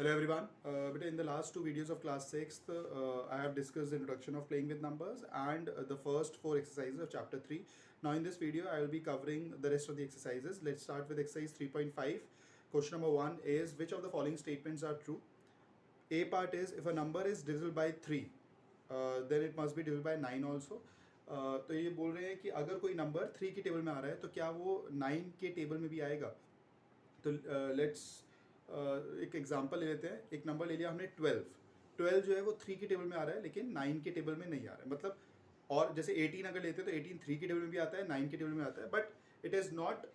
Hello everyone. But in the last two videos of class 6th, I have discussed the introduction of playing with numbers and the first four exercises of chapter 3. Now in this video, I will be covering the rest of the exercises. Let's start with exercise 3.5. Question number 1 is which of the following statements are true? A part is if a number is divisible by 3, then it must be divisible by 9 also. तो ये बोल रहे हैं कि अगर कोई number 3 के table में आ रहा है तो क्या वो 9 के टेबल में भी आएगा. तो लेट्स एक एग्जांपल ले लेते हैं. एक नंबर ले लिया हमने 12 जो है वो 3 के टेबल में आ रहा है लेकिन 9 के टेबल में नहीं आ रहा है. मतलब और जैसे 18 अगर लेते हैं तो 18 3 के टेबल में भी आता है, 9 के टेबल में आता है, but it is not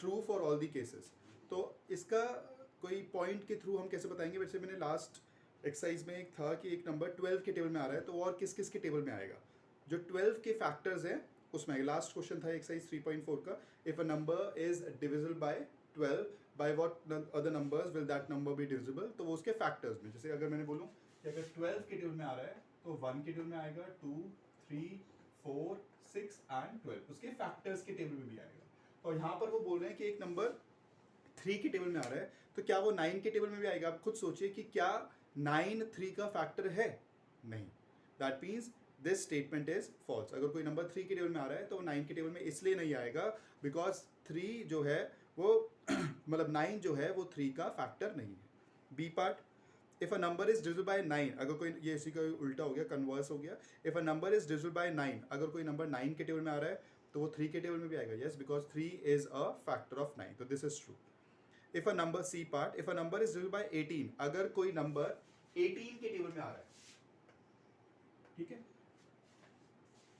true for all the cases. तो इसका कोई पॉइंट के थ्रू हम कैसे बताएंगे. वैसे मैंने लास्ट एक्सरसाइज में एक था कि एक नंबर 12 के टेबल में आ रहा है तो और किस किस के टेबल में आएगा. जो 12 के फैक्टर्स हैं उसमें आएगा. लास्ट क्वेश्चन था एक्सरसाइज 3.4 का. If a number is divisible bye 12 by what other numbers will that number be divisible. तो वो उसके फैक्टर्स में, जैसे अगर मैंने बोलूँ कि अगर 12 के टेबल में आ रहा है तो 1 के टेबल में आएगा, 2 3 4 6 एंड 12 उसके फैक्टर्स के टेबल में भी आएगा. तो यहाँ पर वो बोल रहे हैं कि एक नंबर 3 के टेबल में आ रहा है तो क्या वो 9 के टेबल में भी आएगा. आप खुद सोचिए कि क्या 9 3 का फैक्टर है. नहीं. That means this statement is false. अगर कोई नंबर 3 के टेबल में आ रहा है तो 9 के टेबल में इसलिए नहीं आएगा बिकॉज 3 जो है वो मतलब 9 जो है वो 3 का फैक्टर नहीं है. B part if a number is divisible by 9, अगर कोई, ये इसी का उल्टा हो गया, कन्वर्स हो गया. If a number is divisible by 9, अगर कोई नंबर 9 के टेबल में आ रहा है तो वो 3 के टेबल में भी आएगा. Yes, because 3 is a factor of 9. तो this is true. If a number, C part, if a number is divisible by 18, अगर कोई नंबर 18 के टेबल में आ रहा है, ठीक है.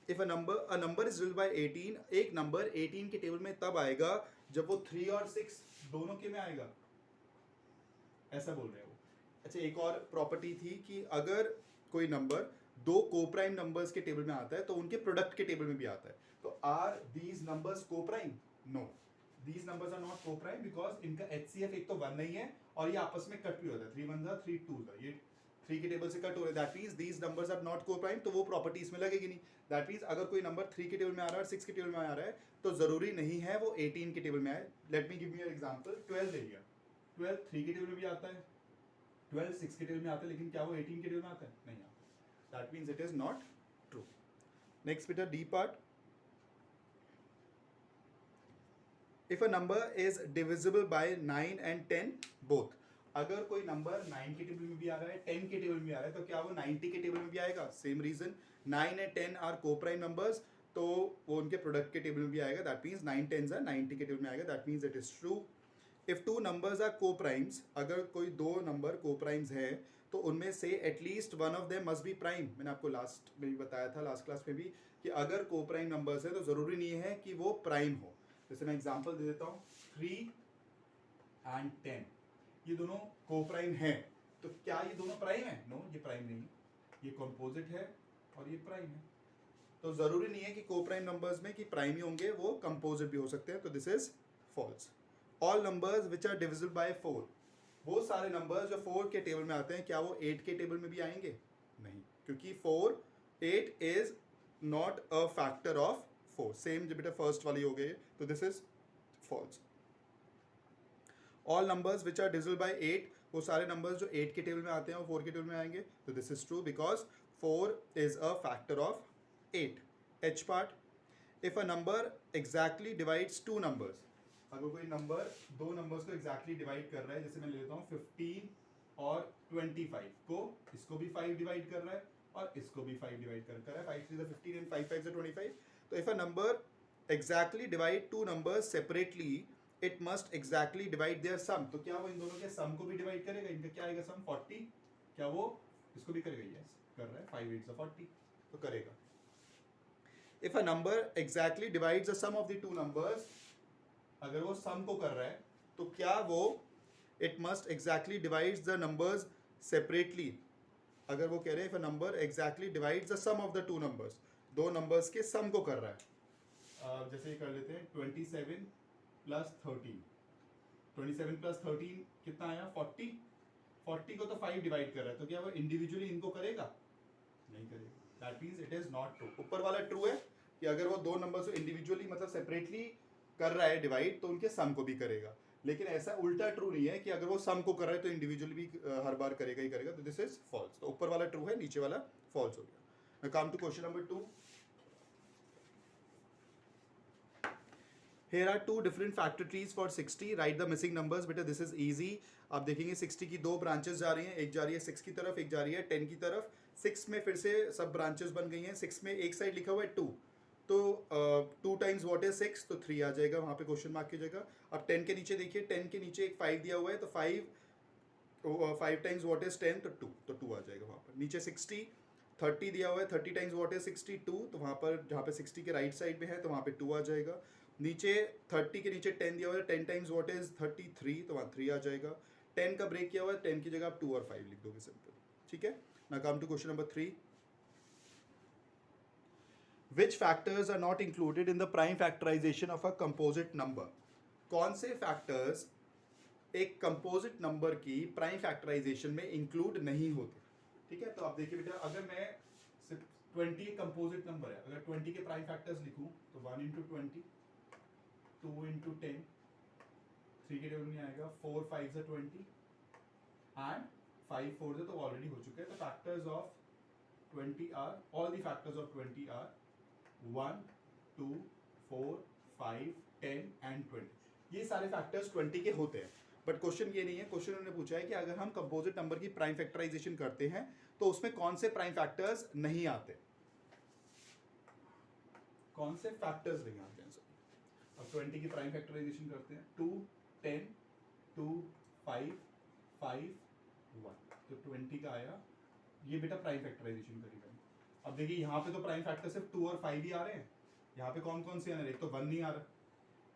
If a number is divisible by 18, एक नंबर 18 के टेबल में तब आएगा जब वो 3 और 6 दोनों के में आएगा, ऐसा बोल रहे हैं वो. अच्छा, एक और प्रॉपर्टी थी कि अगर कोई नंबर दो कोप्राइम नंबर्स के टेबल में आता है तो उनके प्रोडक्ट के टेबल में भी आता है. तो are these numbers coprime? No, these numbers are not coprime because इनका एचसीएफ एक तो 1 नहीं है और ये आपस में कट भी होता है. 3 1 3 2, ये 3 के टेबल से कट हो रहे हैं. That means these numbers are not coprime. तो वो प्रॉपर्टी इसमें लगेगी नहीं. दैट मीन्स अगर कोई नंबर 3 के टेबल में आ रहा है और 6 के टेबल में आ रहा है तो जरूरी नहीं है वो 18 के टेबल में आए. Let me give you an example. 12 ले लिया. 12 3 के टेबल में भी आता है, 12 6 के टेबल में आता है, लेकिन क्या वो 18 के टेबल में आता है? नहीं आता. That means it is not true. Next बेटा, D part. If a number is divisible by 9 and 10 both, अगर कोई नंबर 9 के टेबल में भी आ रहा है, 10 के टेबल में भी आ रहा है, तो क्या वो 90 के टेबल में भी आएगा? Same reason, 9 and 10 are coprime numbers, तो वो उनके प्रोडक्ट के टेबल में भी आएगा. दैट मीन्स 9 10s आर 90 के टेबल में आएगा. That means it is true. If two numbers are coprimes, अगर कोई दो नंबर कोप्राइम्स है तो उनमें से at least one of them must be prime. मैंने आपको लास्ट में भी बताया था, लास्ट क्लास में भी, कि अगर कोप्राइम नंबर्स है तो जरूरी नहीं है कि वो प्राइम हो. जैसे मैं एग्जांपल दे देता हूँ, 3 एंड 10 ये दोनों कोप्राइम है, तो क्या ये दोनों प्राइम है? नो, ये प्राइम नहीं है. ये कॉम्पोजिट है और ये प्राइम है. तो जरूरी नहीं है कि कोप्राइम नंबर्स में कि प्राइम ही होंगे, वो कंपोजिट भी हो सकते हैं. तो this is false. All numbers which are divisible by 4, वो सारे नंबर्स जो 4 के टेबल में आते हैं, क्या वो 8 के टेबल में भी आएंगे? नहीं, क्योंकि 8 is not a factor of 4. Same जो बेटा फर्स्ट वाली हो गई. तो this is false. All numbers which are divisible by 8, वो सारे नंबर्स जो 8 के टेबल में आते हैं वो 4 के टेबल में आएंगे. तो this is true because 4 is a factor of 8. H part. If a number exactly divides to numbers, अगर कोई नंबर दो नंबर्स को एग्जैक्टली डिवाइड कर रहा है, जैसे मैं ले लेता हूँ 15 और 25 को, इसको भी 5 डिवाइड कर रहा है और इसको भी 5 डिवाइड कर रहा है. 5 3 15 एंड 5 5 25. तो if a number exactly divide two numbers separately, it must exactly divide their sum. तो क्या वो इन दोनों के सम को भी डिवाइड करेगा? इनका क्या आएगा सम? 40. क्या वो इसको भी करेगा? यस, कर रहा है. 5 8 40, तो करेगा. If a number exactly divides the sum of the two numbers, अगर वो सम को कर रहा है तो क्या वो it must exactly divides the numbers separately. अगर वो कह रहे हैं if a number exactly divides the sum of the two numbers, दो नंबर्स के सम को कर रहा है. जैसे ये कर लेते हैं 27 प्लस 13. 27 प्लस 13 कितना आया? 40. 40 को तो 5 डिवाइड कर रहा है, तो क्या वो इंडिविजुअली इनको करेगा? नहीं करेगा. That means it is not true. ऊपर वाला ट्रू है कि अगर वो दो नंबर्स को इंडिविजुअली मतलब सेपरेटली कर रहा है डिवाइड, तो उनके सम को भी करेगा. लेकिन ऐसा उल्टा ट्रू नहीं है कि अगर वो सम को कर रहा है तो इंडिविजुअली भी हर बार करेगा ही करेगा, तो दिस इज फॉल्स। तो ऊपर वाला ट्रू है, नीचे वाला फॉल्स हो गया। Come to question number 2। Here are two different factor trees for 60. Write the missing numbers. बेटा this is easy. आप देखेंगे 60 की दो ब्रांचेस जा रही हैं, एक जा रही है 6 की तरफ, एक जा रही है 10 की तरफ। 6 में फिर से सब ब्रांचेस बन गई हैं। 6 में एक साइड लिखा हुआ है 2, तो 2 टाइम्स व्हाट इज 6, तो 3 आ जाएगा, वहाँ पे क्वेश्चन मार्क की जगह। अब 10 के नीचे देखिए, 10 के नीचे एक 5 दिया हुआ है, तो 5 टाइम्स व्हाट इज 10, तो 2, तो 2 आ जाएगा वहाँ पर। नीचे 30 दिया हुआ है, 30 टाइम्स व्हाट इज 62, तो वहाँ पर जहाँ पे 60 के राइट साइड में है तो वहाँ पे 2 आ जाएगा। नीचे 30 के नीचे 10 दिया हुआ है, 10 टाइम्स व्हाट इज 33, तो वहाँ 3 आ जाएगा। 10 का ब्रेक किया हुआ है, 10 की जगह आप 2 और 5 लिख दोगे, सिंपल। ठीक है, now come to question number 3। Which factors are not included in the prime factorization of a composite number? कौन से फैक्टर्स एक कंपोजिट नंबर की प्राइम फैक्टराइजेशन में इंक्लूड नहीं होते? ठीक है, तो आप देखिए बेटा, अगर मैं सिर्फ 20 कंपोजिट नंबर है, अगर 20 के प्राइम फैक्टर्स लिखूं तो 1 इंटू 20, 2 इंटू 10, 3 के टेबल में आएगा, 4 5 से 20 एंड 5 4 से तो ऑलरेडी हो चुके हैं। तो factors of 20 are, all the factors of 20 are 1 2 4 5 10 and 20। ये सारे फैक्टर्स 20 के होते हैं, बट क्वेश्चन ये नहीं है। क्वेश्चन उन्होंने पूछा है कि अगर हम कंपोजिट नंबर की प्राइम फैक्टराइजेशन करते हैं तो उसमें कौन से प्राइम फैक्टर्स नहीं आते, कौन से फैक्टर्स नहीं आते हैं सर। अब 20 की प्राइम फैक्टराइजेशन करते हैं, 2 10 2 5 5 1, तो 20 का आया, ये बेटा प्राइम फैक्टराइजेशन करेगा। अब देखिए यहाँ पे तो प्राइम फैक्टर सिर्फ 2 और 5 ही आ रहे हैं, यहाँ पे कौन कौन से आ रहे हैं? एक तो 1 नहीं आ रहा,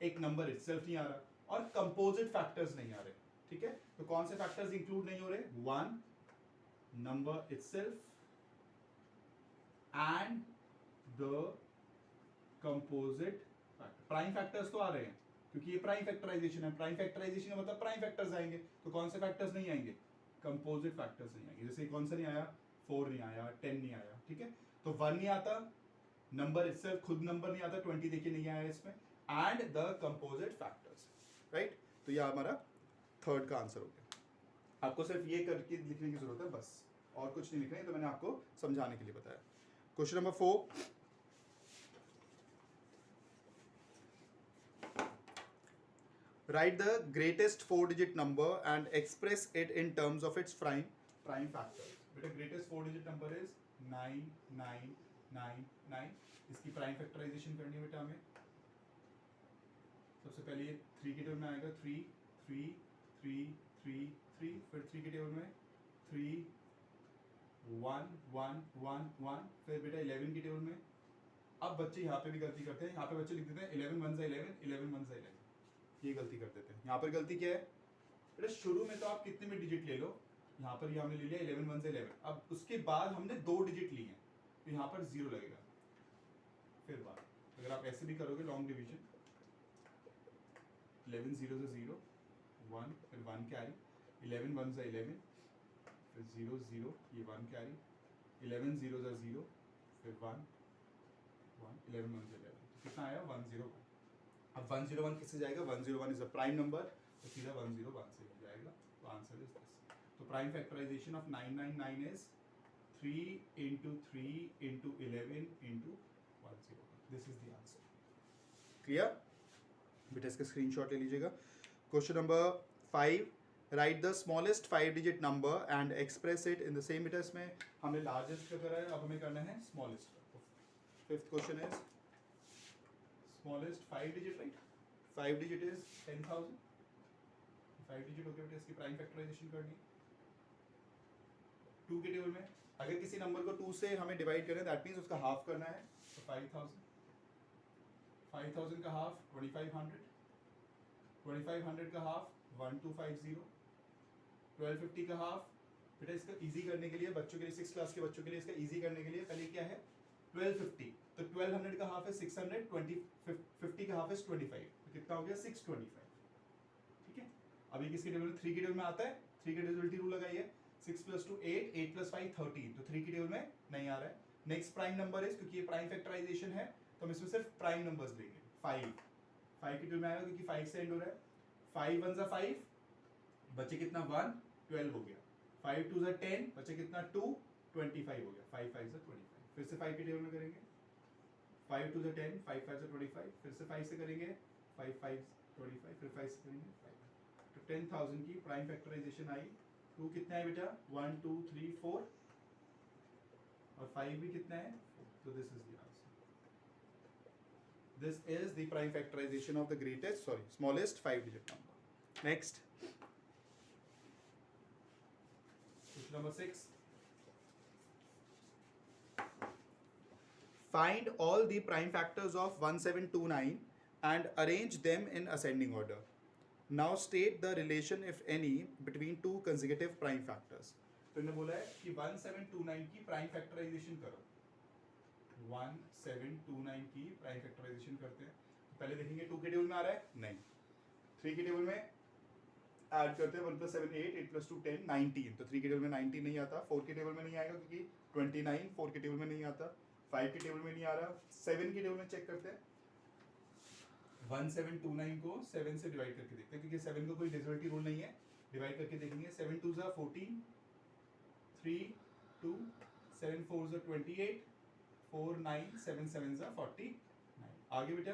एक नंबर इटसेल्फ नहीं आ रहा, और कंपोजिट फैक्टर्स नहीं आ रहे। ठीक है, तो कौन से फैक्टर्स इंक्लूड नहीं हो रहे? 1 number itself and the composite factor. Prime factors तो आ रहे हैं क्योंकि ये प्राइम फैक्टराइजेशन है, प्राइम फैक्टराइजेशन का मतलब प्राइम फैक्टर्स आएंगे, तो कौन से फैक्टर्स नहीं आएंगे? कंपोजिट फैक्टर्स नहीं आएंगे। जैसे कौन सा नहीं आया? 4 नहीं आया, 10 नहीं आया। ठीक है, तो 1 नहीं आता, नंबर इटसेल्फ खुद नंबर नहीं आता, 20 देखिए नहीं आया इसमें, and the composite factors, right. तो ये हमारा थर्ड का आंसर हो गया। आपको सिर्फ ये करके लिखने की जरूरत है, बस और कुछ नहीं लिखना है, तो मैंने आपको समझाने के लिए बताया। Question number 4, write the greatest 4-digit number and express it in terms of its prime factors. बेटा greatest 4-digit number is 9999। इसकी प्राइम फैक्टराइजेशन करनी है बेटा हमें। सबसे पहले ये 3 के टेबल में आएगा, 3 3 3 3 3, फिर 3 के टेबल में 3 1 1 1 1, फिर बेटा 11 के टेबल में। अब बच्चे यहाँ पे भी गलती करते हैं, यहाँ पे बच्चे लिख देते हैं 11 1 11 11 1 11, ये गलती कर देते हैं। यहाँ पर गलती क्या है बेटा? शुरू में तो आप कितने में डिजिट ले लो, यहाँ पर ये हमने ले लिया 11 1 11, अब उसके बाद हमने 2 डिजिट लिए हैं, तो यहाँ पर 0 लगेगा। फिर बात, अगर आप ऐसे भी करोगे लॉन्ग डिवीजन, 11 0 से 0 1, फिर 1 कैरी, 11 1 से 11, फिर 0 0, ये 1 कैरी, 11 0 से 0, फिर 1 1, 11 1 से 11, कितना आया? 101। अब 101 किससे जाएगा? 101 इज अ प्राइम नंबर, तो सीधा 101 से ही जाएगा। तो आंसर इज दिस। तो prime factorisation of 999 is 3 into 3 into 11 into 101। This is the answer. Clear बेटा? इसका स्क्रीनशॉट ले लीजिएगा। Question number 5, right the smallest 5-digit number and express it in the same. बेटा इसमें हमने लार्जेस्ट का करा है, अब हमें करना है smallest. Fifth question is smallest 5-digit, right? 5-digit is 10,000। 5-digit हो गया बेटा, इसकी प्राइम फैक्टराइजेशन करनी। 2 के टेबल में अगर किसी नंबर को 2 से हमें डिवाइड करना है, दैट मींस उसका हाफ करना है, तो 5000। 5000 का हाफ 2500, 2500 का हाफ 1250, 1250 का हाफ। बेटा इसका इजी करने के लिए बच्चों के लिए, 6 क्लास के बच्चों के लिए इसका इजी करने के लिए पहले क्या है? 1250, तो 1200 का हाफ है 600, 50 का हाफ है 25, तो कितना हो गया? 625। ठीक है, अभी किसके टेबल में? 3 के टेबल में आता है, 3 का डिविजिबिलिटी रूल लगाइए, 6 + 2 8, 8 + 5 13, तो 3 के टेबल में नहीं आ रहा है। नेक्स्ट प्राइम नंबर है, क्योंकि ये प्राइम फैक्टराइजेशन है तो हम इसमें सिर्फ प्राइम नंबर्स लेंगे। 5 के टेबल में आएगा क्योंकि 5 से एंड हो रहा है। 5 1 5, बचे कितना 1, 12 हो गया। 5 2 10, बचे कितना 2, 25 हो गया। 5 5 25, फिर से 5 के टेबल में करेंगे। 5 2 10, 5 5 25, फिर से 5 से करेंगे। 5 5 25, फिर 5 से करेंगे 5। तो 10,000 की प्राइम फैक्टराइजेशन आई। 2 कितना है बेटा, 1 2 3 4, और 5 भी कितना है, तो this is the answer. This is the prime factorization of the smallest 5-digit number. Next, question number 6. Find all the prime factors of 1729 and arrange them in ascending order. Now state the relation, if any, between two consecutive prime factors. तो इन्होंने बोला है कि 1729 की prime factorisation करो। 1729 की prime factorisation करते हैं। पहले देखेंगे 2 के टेबल में आ रहा है, नहीं। 3 के टेबल में ऐड करते हैं, 1 + 7 8, 8 + 2 10, 19। तो 3 के टेबल में 19 नहीं आता, 4 के टेबल में नहीं आएगा क्योंकि 29 4 के टेबल में नहीं आता, 5 के टेबल में नहीं आ रहा। 7 के टेबल में चेक करते हैं। 1729 को 7 से डिवाइड करके देखते हैं, क्योंकि 7 का कोई डिविजिबिलिटी रूल नहीं है। डिवाइड करके देखेंगे। 7 2 14, 3 2, 7 4 28, 4 9, 7 7 49। आगे बेटा,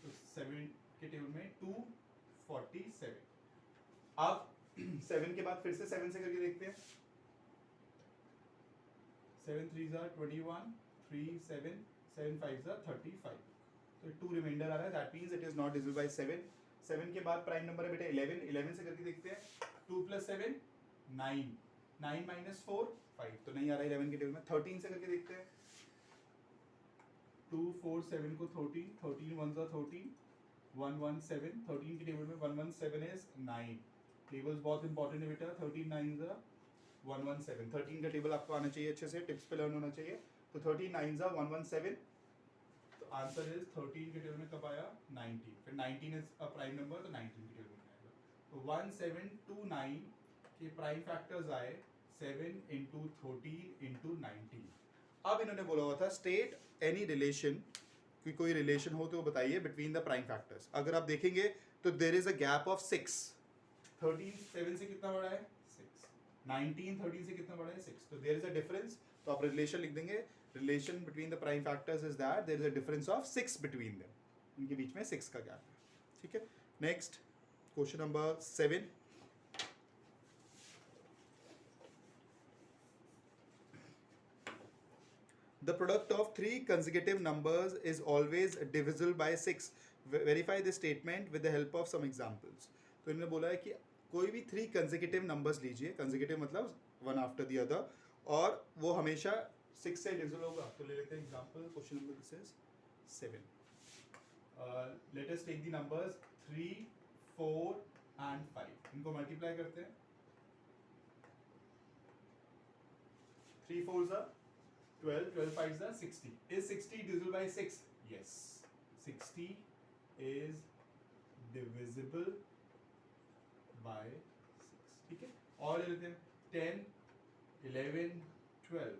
तो 7 के टेबल में 247। अब 7 के बाद फिर से 7 से करके देखते हैं। 7 3 21, 3 7, 7 5 35। तो 2 रिमाइंडर आ रहा है, that means it is not divisible by 7। 7 के बाद प्राइम नंबर है बेटा 11। 11 से करके देखते हैं। 2 + 7 9, 9 - 4 5, तो नहीं आ रहा है 11 के टेबल में। 13 से करके देखते हैं। 2 4 7 को 13, 13 1 13, 1 1 7। 13 के टेबल में 1 1 7 इज 9। टेबल्स बहुत इंपॉर्टेंट है बेटा। 13 9 1 1 7। 13 का टेबल आपको आना चाहिए, अच्छे से टिप्स पे लर्न होना चाहिए। तो 13 9 1 1 7। तो आंसर इज 13 के टेबल में कब आया, 19। फिर 19 इज अ प्राइम नंबर, तो 19 के टेबल में आएगा। तो 1729 के प्राइम फैक्टर्स आए 7 × 13 × 19। अब इन्होंने बोला हुआ था स्टेट एनी रिलेशन, कि कोई रिलेशन हो तो बताइए बिटवीन द प्राइम फैक्टर्स। अगर आप देखेंगे तो there is a gap of 6। 13 7 से कितना बड़ा है, 6। 19 13 से कितना बड़ा है, 6। तो देयर इज अ डिफरेंस, तो आप रिलेशन लिख देंगे। Relation between the prime factors is that there is a difference of 6 between them. इनके बीच में 6 का गैप है, ठीक है। Next, question number 7. The product of 3 consecutive numbers is always divisible by 6. Verify this statement with the help of some examples. तो इन्होंने बोला है कि कोई भी 3 consecutive numbers लीजिए, consecutive मतलब one after the other, और वो हमेशा 6 से divisible होगा। तो ले लेते हैं example, question number this is 7. Let us take the numbers 3, 4 and 5. इनको multiply करते हैं। 3 4s are 12, 12 5s are 60. Is 60 divisible by 6? Yes. 60 is divisible by 6. ठीक है। और ले लेते हैं 10, 11, 12.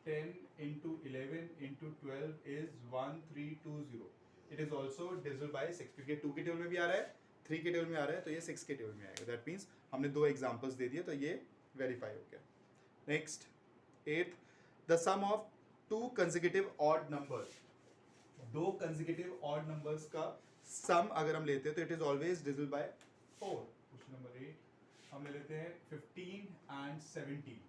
10 × 11 × 12 is 1320. It is also divisible by 6, क्योंकि 2 के टेबल में भी आ रहा है, 3 के टेबल में आ रहा है, तो ये 6 के टेबल में आएगा। दैट मीन्स हमने 2 एग्जाम्पल्स दे दिए, तो ये वेरीफाई हो गया। Next, 8th, the sum of 2 consecutive odd numbers. 2 consecutive odd numbers का sum अगर हम लेते हैं तो it is always divisible by 4. Question number 8, हम ले लेते हैं 15 and 17.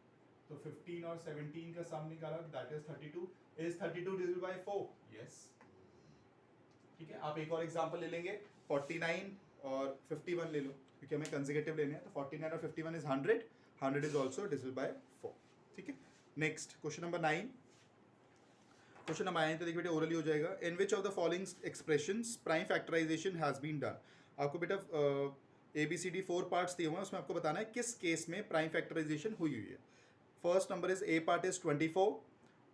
तो 15 और 17 का sum निकाला, that is 32. Is 32 divisible by 4? Yes. ठीक है। आप एक और एग्जाम्पल ले लेंगे, 49 और 51 ले लो, क्योंकि हमें कंसेक्यूटिव लेने हैं। तो 49 और 51 is 100. 100 is also divisible by 4, ठीक है। Next, question number 9. Question number 9 तो देखिए बेटा ओरली हो जाएगा। In which of the following expressions prime factorization has been done. आपको बेटा ABCD 4 पार्ट्स दिए हुए हैं, उसमें आपको बताना है किस केस में प्राइम फैक्टराइजेशन हुई है। First number is A part is 24.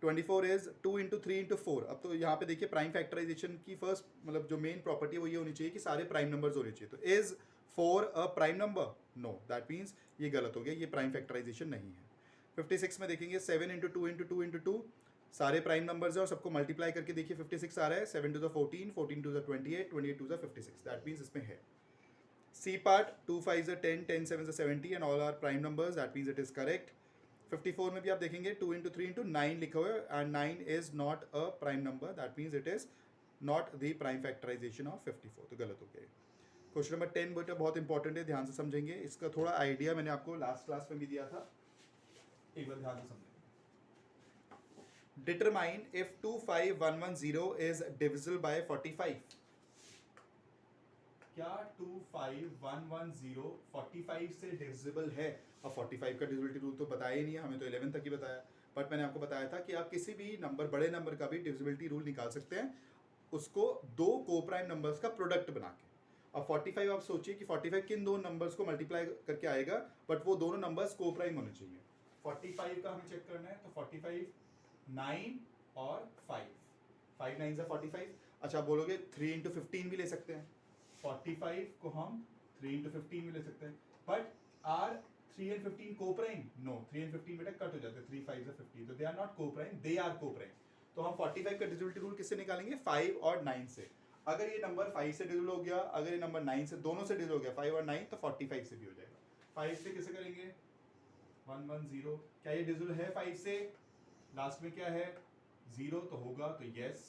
24 is 2 × 3 × 4. अब तो यहाँ पे देखिए प्राइम फैक्टराइजेशन की फर्स्ट मतलब जो मेन प्रॉपर्टी है वो ये होनी चाहिए कि सारे प्राइम नंबर्स होने चाहिए। तो is 4 a prime number? No, that means ये गलत हो गया, ये प्राइम फैक्टराइजेशन नहीं है। 56 में देखेंगे 7 × 2 × 2 × 2 सारे प्राइम नंबर्स हैं और सबको मल्टीप्लाई करके देखिए 56 आ रहा है। 7 2 14, 14 2 28, 28 2 56, दैट मीन्स इसमें है। C part 2 5s are 10, 10 7s are 70 and all are prime numbers. That means it is correct. 54 में भी आप देखेंगे 2 into 3 into 9 लिखा हुआ है and 9 is not a prime number. That means it is not the prime factorization of 54. तो गलत हो गया. क्वेश्चन नंबर 10 बेटा बहुत इंपॉर्टेंट है, ध्यान से समझेंगे. इसका थोड़ा आइडिया मैंने आपको लास्ट क्लास में भी दिया था, एक बार ध्यान से समझेंगे. Determine if 25110 is divisible by 45. क्या 25110 45 से डिविजिबल है? अब 45 का डिविजिबिलिटी रूल तो बताया ही नहीं है, हमें तो 11 तक ही बताया. बट मैंने आपको बताया था कि आप किसी भी नंबर, बड़े नंबर का भी डिविजिबिलिटी रूल निकाल सकते हैं, उसको दो कोप्राइम नंबर्स का प्रोडक्ट बना के. अब 45 आप सोचिए कि 45 किन दो नंबर्स को मल्टीप्लाई करके आएगा, बट वो दोनों नंबर्स कोप्राइम होने चाहिए. 45 का हमें चेक करना है, तो 45 9 और 5 9 45. अच्छा बोलोगे 3 into 15 भी ले सकते हैं. 45 को हम 3 into 15 भी ले सकते हैं. But are 3 and 15 coprime? No, 3 and 15 बेटा कट हो जाते हैं. 3 5 50, तो they are not coprime, they are coprime. तो हम 45 का डिविजिबिलिटी रूल किससे निकालेंगे? 5 और 9 से. अगर ये नंबर 5 से डिविजिबल हो गया, अगर ये नंबर 9 से, दोनों से डिविजिबल हो गया 5 और 9, तो 45 से भी हो जाएगा. 5 से किसे करेंगे? 110. क्या ये डिविजिबल है 5 से? लास्ट में क्या है? 0 तो होगा, तो यस.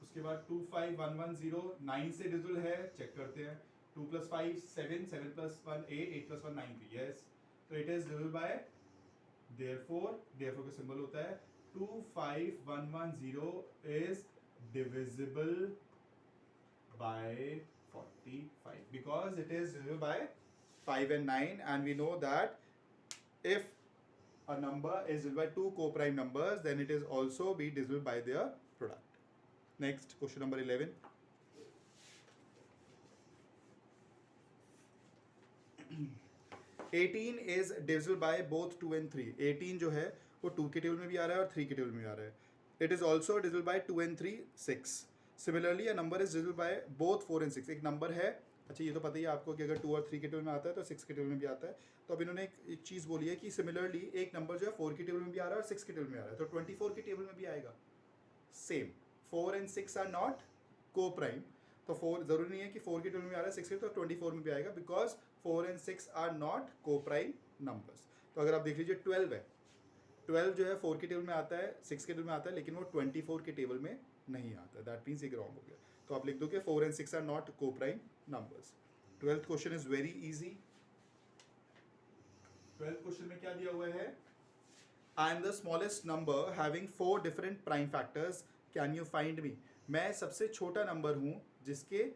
उसके बाद 25110 9 से डिविजिबल है, चेक करते हैं. 2 + 5 7, 7 + 1 8, 8 + 1 9, यस. तो it is divisible bye, therefore का सिंबल होता है 25110 is divisible by 45 because it is divisible by 5 and 9, and we know that if a number is divisible by two co-prime numbers, then it is also be divisible by their product. Next, question number 11. Eighteen is divisible by both 2 and 3. 18 जो है वो 2 के table में भी आ रहा है और 3 के टेबल में भी आ रहा है. It is also divisible bye 2 and 3 6. Similarly a number is divisible by both 4 and 6. एक नंबर है, अच्छा ये तो पता ही है आपको कि अगर 2 और 3 के टेबल में आता है तो 6 के टेबल में भी आता है. तो अब इन्होंने एक चीज़ बोली है कि सिमिलरली एक नंबर जो है 4 के टेबल में भी आ रहा है और 6 के टेबल में आ रहा है, तो 24 के टेबल में भी आएगा. सेम 4 and 6 आर नॉट को प्राइम, तो 4 जरूरी नहीं है कि 4 के टेबल में आ रहा है 6 के, तो 24 में भी आएगा बिकॉज 4 and 6 आर नॉट को प्राइम नंबर्स. तो अगर आप देख लीजिए 12 है, 12 जो है 4 के टेबल में आता है, 6 के टेबल में आता है, लेकिन वो 24 के टेबल में नहीं आता है. दैट मीन्स एक रॉन्ग हो गया. तो आप लिख दो कि 4 and 6 आर नॉट को prime numbers. 12th question is very easy. 12th question में क्या दिया हुआ है? I am the smallest number having 4 different prime factors, can you find me. मैं सबसे छोटा नंबर हूँ जिसके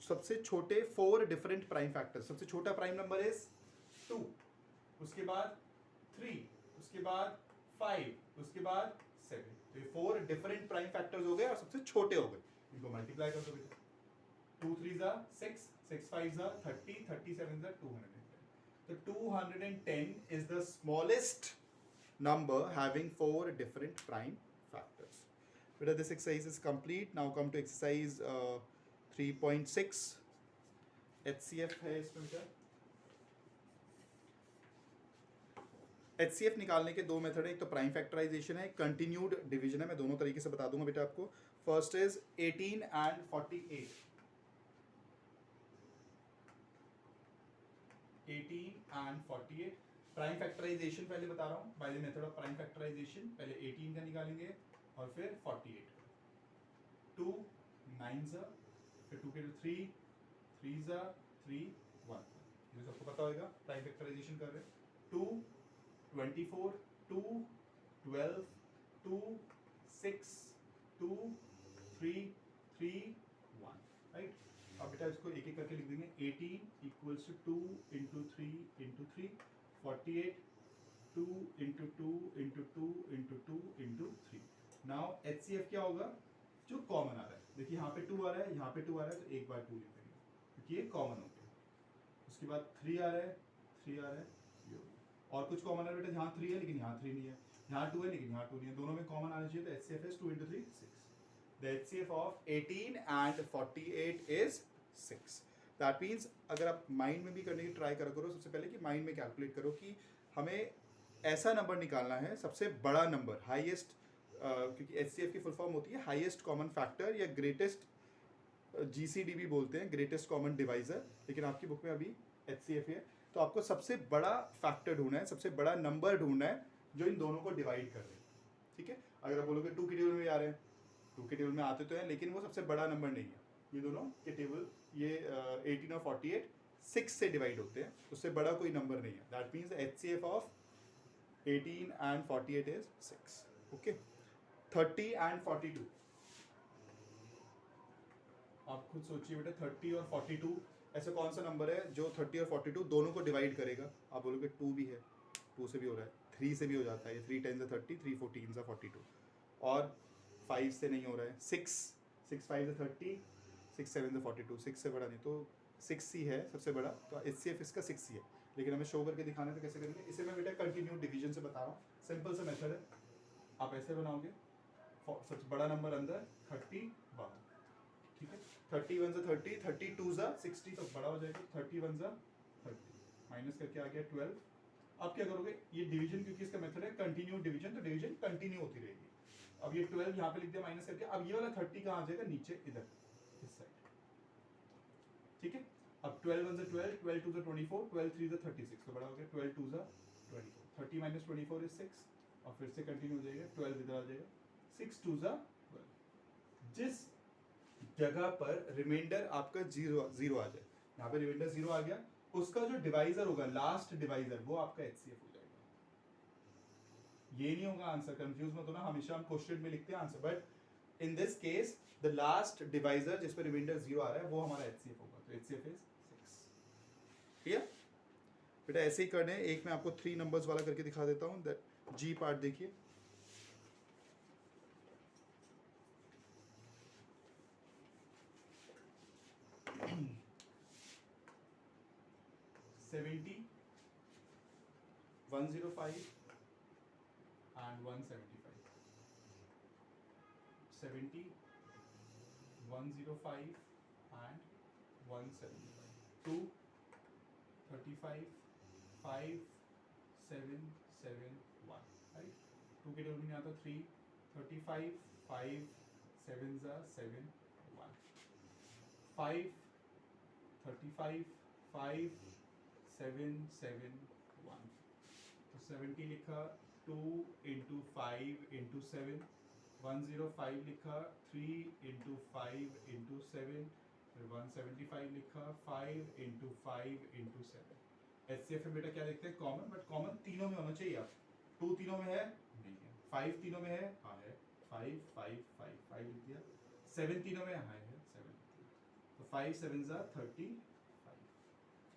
सबसे छोटे 4 डिफरेंट प्राइम फैक्टर्स. सबसे छोटा प्राइम नंबर इज 2, उसके बाद 3, उसके बाद 5, उसके बाद 7. तो ये 4 डिफरेंट प्राइम फैक्टर्स हो गए और सबसे छोटे हो गए. इनको मल्टीप्लाई कर दो बेटा. 2 3s are 6, 6 5s are 30, 30 7s are 210. So 210 is the smallest number having 4 different prime factors. Whether this exercise is complete, now come to exercise 3.6. HCF है इसमें क्या? HCF निकालने के दो मेथड है, एक तो प्राइम फैक्टराइजेशन है, कंटिन्यूड डिवीजन है. मैं दोनों तरीके से बता दूंगा बेटा आपको. First is 18 and 48. 18 and 48. Prime factorisation पहले बता रहा हूँ. By the method of prime factorisation पहले 18 का निकालेंगे और फिर 48 का. 2 9s are, फिर 2 के 3 3s are 3 1. ये सबको पता होगा प्राइम फैक्टराइजेशन कर रहे हैं. 2 24 2 12 2 6 2 3 3 1. राइट. अब बेटा इसको एक एक करके लिख देंगे. 18 equals to 2 into 3 into 3. 48 2 into 2 into 2 into 2 into 3. Now HCF क्या होगा? जो कॉमन आ रहा है. देखिए यहाँ पे 2 आ रहा है, यहाँ पे 2 आ रहा है, तो एक बार 2 लिख देंगे क्योंकि ये कॉमन हो गया. उसके बाद 3 आ रहा है, 3 आ रहा है, ये हो गया. और कुछ कॉमन है बेटा, यहाँ 3 है लेकिन यहाँ 3 नहीं है, यहाँ 2 है लेकिन यहाँ 2 नहीं है, दोनों में कॉमन आना चाहिए. तो HCF is 2 into 3 6. The HCF of 18 and 48 is 6. That means अगर आप माइंड में भी करने की ट्राई करो, सबसे पहले कि माइंड में कैलकुलेट करो कि हमें ऐसा नंबर निकालना है सबसे बड़ा नंबर, हाईएस्ट, क्योंकि HCF की फुल फॉर्म होती है हाईएस्ट कॉमन फैक्टर या ग्रेटेस्ट GCD भी बोलते हैं, ग्रेटेस्ट कॉमन डिवाइजर, लेकिन आपकी बुक में अभी HCF है। तो आपको सबसे बड़ा फैक्टर ढूंढना है, सबसे बड़ा नंबर ढूंढना है जो इन दोनों को डिवाइड कर रहे हैं, ठीक है। अगर आप बोलोगे 2 के टेबल में आ रहे हैं, 2 के टेबल में आते तो हैं, लेकिन वो सबसे बड़ा नंबर नहीं है। ये दोनों के टेबल, ये 18 और 48 6 से डिवाइड होते हैं, उससे बड़ा कोई नंबर नहीं है। That means HCF of 18 and 48 is 6, okay. 30 and 42, आप खुद सोचिए बेटा, 30 और 42 ऐसा कौन सा नंबर है जो 30 और 42 दोनों को डिवाइड करेगा? आप बोलोगे 2 भी है, 2 से भी हो रहा है, 3 से भी हो जाता है, 3 10 30, 3 14 42, और 5 से नहीं हो रहा है, 6 5 30, 6 7 42, 6 से बड़ा नहीं, तो 6 ही है सबसे बड़ा, तो HCF इसका 6 ही है। लेकिन हमें शो करके दिखाना है, तो कैसे करेंगे? इसे मैं बेटा कंटिन्यू डिवीजन से बता रहा हूँ, सिंपल सा मेथड है। आप ऐसे बनाओगे, सबसे बड़ा नंबर अंदर 30 बाहर, ठीक है। 30 1 ज़ा 30, 30 2 ज़ा 60, तो बड़ा हो जाएगा, 30 1 ज़ा 30, माइनस करके आ गया 12। अब क्या करोगे? ये डिवीजन, क्योंकि इसका मेथड है कंटिन्यू डिवीजन, तो डिवीजन कंटिन्यू होती रहेगी। अब ये 12 यहाँ पे लिख दिया माइनस करके, अब ये वाला 30 कहाँ आ जाएगा? नीचे इधर इस साइड, ठीक है। अब 12 1 ज़ा 12, 12 2 ज़ा 24, 12 3 ज़ा 36, तो बड़ा हो गया 12 2 ज़ा 24, 30 माइनस 24 इज 6, और फिर से कंटिन्यू हो जाएगा, 12 इधर आ जाएगा, 6 2 ज़ा 12। जिस जगह पर रिमाइंडर आपका जीरो आ जाए, यहाँ पे रिमाइंडर 0 आ गया, उसका जो डिवाइजर होगा, लास्ट डिवाइजर, वो आपका HCF हो जाएगा। ये नहीं होगा आंसर, कंफ्यूज मत होना, हमेशा हम क्वेश्चन में लिखते हैं answer, but in this case the last divisor जिस पर रिमाइंडर 0 आ रहा है वो हमारा HCF होगा, तो HCF इज 6। क्लियर बेटा? ऐसे ही करने, एक मैं आपको 3 नंबर्स वाला करके दिखा देता हूँ। दैट G पार्ट देखिए, $70, $105 and $175, $70, $105 and $175, 2 35 5 7 7 1, right? 2 के टेबल में आता 3 35 5 7 ज़ा 7 1, 5 35 5 7 7 1, तो 70 लिखा, 2 इंटू 5 इंटू 7, 105 लिखा, 3 इंटू 5 इंटू 7, फिर 175 लिखा, 5 इंटू 5 इंटू 7। HCF में बेटा क्या देखते हैं? कॉमन, बट कॉमन तीनों में होना चाहिए। आप 2 तीनों में है? नहीं है। 5 तीनों में है? हाँ है, 5 5 5 5 लिख दिया। 7 तीनों में है 7, तो 5 7 ज़ा 35,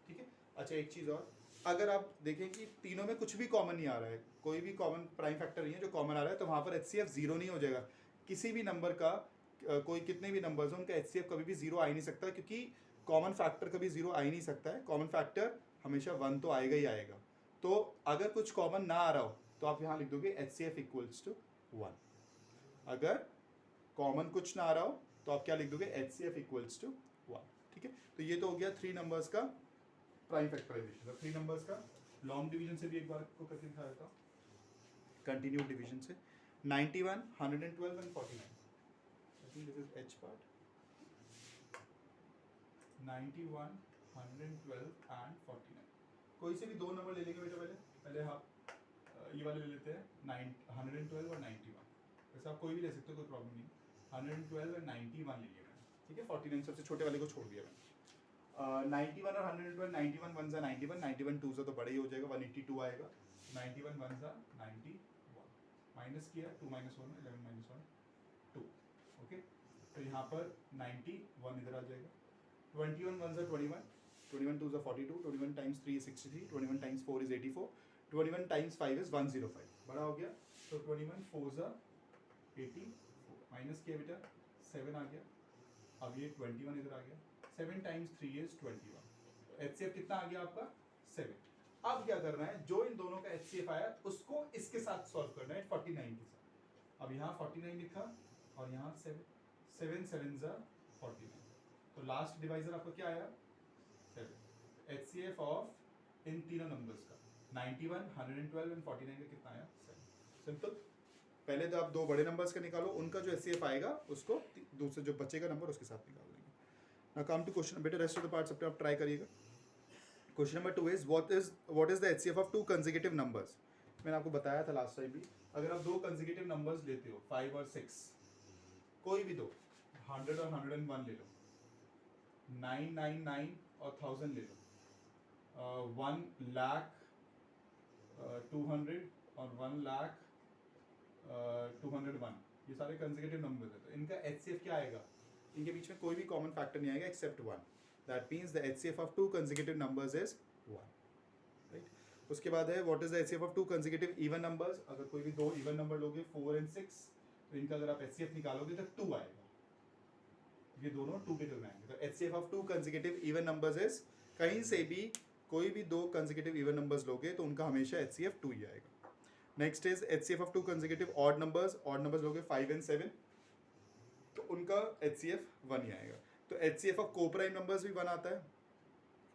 ठीक है। अच्छा एक चीज़ और, अगर आप देखें कि तीनों में कुछ भी कॉमन नहीं आ रहा है, कोई भी कॉमन प्राइम फैक्टर नहीं है जो कॉमन आ रहा है, तो वहाँ पर HCF 0 नहीं हो जाएगा। किसी भी नंबर का कोई कितने भी नंबर्स हो, उनका HCF कभी भी 0 आ ही नहीं सकता, क्योंकि कॉमन फैक्टर कभी 0 आ ही नहीं सकता है। कॉमन फैक्टर हमेशा 1 तो आएगा ही आएगा। तो अगर कुछ कॉमन ना आ रहा हो तो आप यहाँ लिख दोगे HCF इक्वल्स टू 1। अगर कॉमन कुछ ना आ रहा हो तो आप क्या लिख दोगे? HCF इक्वल्स टू 1, ठीक है। तो ये तो हो गया 3 नंबर्स का प्राइम फैक्टराइजेशन। 3 नंबर्स का लॉन्ग डिवीजन से भी एक बार आपको करके दिखा देता हूँ, कंटिन्यू डिवीजन से। 91 112 and 49, I think this is H part. 91 112 and 49, कोई से भी 2 नंबर ले लेंगे बेटा। पहले आप ये वाले ले लेते हैं, 112 और 91, वैसे आप कोई भी ले सकते हो, कोई प्रॉब्लम नहीं। 112 और 91 ले लिया मैंने, ठीक है। 49 सबसे छोटे वाले को छोड़ दिया मैंने। 91 और 112, 91 1 ज़ा 91, 91 2 ज़ा तो बड़ा ही हो जाएगा, 182 आएगा। 91 1 ज़ा 91, माइनस किया, 2 माइनस 1 11 माइनस 1 2, ओके। तो यहाँ पर 91 इधर आ जाएगा। 21 1 ज़ा 21, 21 2 ज़ा 42, 21 times 3 is 63, 21 times 4 is 84, 21 times 5 is 105, बड़ा हो गया। तो 21 4 ज़ा 84, माइनस किया बेटा, 7 आ गया। अब ये 21 इधर आ गया, 7 टाइम्स 3 is 21, तो HCF कितना आ गया आपका? 7। अब क्या करना है, जो इन दोनों का HCF आया उसको इसके साथ सॉल्व करना है, 49 के साथ। अब यहाँ 49 लिखा और यहाँ 7 7 7 ज़ा 49, तो लास्ट डिवाइजर आपका क्या आया? 7। HCF ऑफ इन तीनों नंबर्स का 91 112 एंड 49 का कितना आया? 7। सिंपल। पहले तो आप 2 बड़े नंबर्स का निकालो, उनका जो HCF आएगा उसको दूसरे जो बचेगा नंबर उसके साथ निकाल लेंगे। नाउ कम टू क्वेश्चन, बेटा रेस्ट ऑफ द पार्ट्स अपने आप ट्राई करिएगा. Question number 2 is what is the HCF of two consecutive numbers. मैंने आपको बताया था लास्ट टाइम भी, अगर आप दो कंसेक्यूटिव नंबर्स लेते हो 5 और 6, कोई भी दो, 100 और 101 ले लो, 999 और 1000 ले लो, 1 लाख 200 और 1 लाख 201, ये सारे कंसेक्यूटिव नंबर्स हैं. तो इनका एचसीएफ क्या आएगा? इनके बीच में कोई भी कॉमन फैक्टर नहीं आएगा except 1. That means the HCF of two consecutive numbers is 1. Right. उसके बाद है what is the HCF of two consecutive even numbers. अगर कोई भी दो इवन नंबर लोगे 4 एंड 6, तो इनका अगर आप एचसीएफ निकालोगे तो 2 आएगा. ये दोनों 2 के टर्म में आएंगे. तो HCF of two consecutive even numbers is, कहीं से भी कोई भी दो कंसेक्यूटिव इवन नंबर्स लोगे तो उनका हमेशा एचसीएफ 2 ही आएगा. Next is HCF of two consecutive odd numbers. Odd numbers लोगे 5 एंड 7, तो उनका एचसीएफ 1 ही आएगा. तो एचसीएफ ऑफ कोप्राइम नंबर्स भी 1 आता है,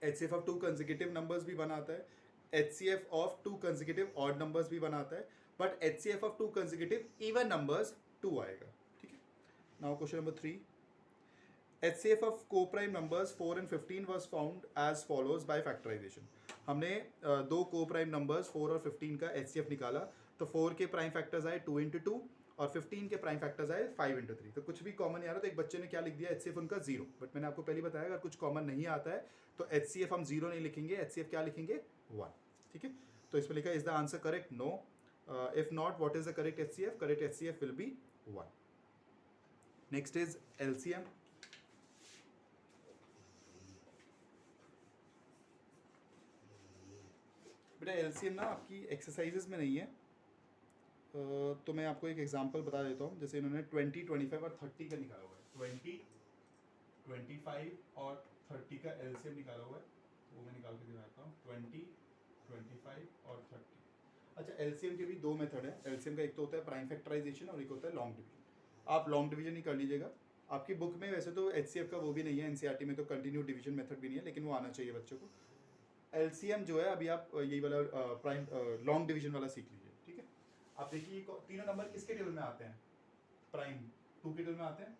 HCF of two consecutive numbers भी 1 आता है, HCF of two consecutive odd numbers भी 1 आता है, but HCF of two consecutive even numbers 2 आएगा. ठीक है. Now question number 3, HCF of co-prime numbers 4 and 15 was found as follows by factorization. हमने दो co-prime numbers 4 और 15 का HCF निकाला. तो 4 के प्राइम फैक्टर्स आए 2 into 2 और 15 के प्राइम फैक्टर्स आए 5 into 3. तो कुछ भी कॉमन नहीं आ रहा. तो एक बच्चे ने क्या लिख दिया, HCF उनका 0. बट मैंने आपको पहले बताया अगर कुछ कॉमन नहीं आता है तो HCF हम 0 नहीं लिखेंगे, HCF क्या लिखेंगे, 1. ठीक है. तो इसमें लिखा is the answer correct, no. If not what is the correct HCF? Correct HCF will be 1. Next is LCM. बेटा LCM ना आपकी एक्सरसाइजेज में नहीं है, तो मैं आपको एक एग्जांपल बता देता हूँ. जैसे इन्होंने 20, 25 और 30 का निकाला हुआ है. 20, 25 और 30 का LCM निकाला हुआ है, वो मैं निकाल के दिखाता हूँ. 20, 25 और 30. अच्छा, LCM के भी दो मेथड है. LCM का एक तो होता है प्राइम फैक्टराइजेशन और एक होता है लॉन्ग डिवीजन. आप लॉन्ग डिवीजन ही कर लीजिएगा. आपकी बुक में वैसे तो HCF का वो भी नहीं है, NCERT में तो कंटिन्यू डिवीजन मेथड भी नहीं है, लेकिन वो आना चाहिए बच्चों को. LCM जो है अभी आप यही वाला प्राइम लॉन्ग डिवीजन वाला सीख लीजिए. ठीक है. आप देखिए तीनों नंबर किसके टेबल में आते हैं? प्राइम 2 के टेबल में आते हैं.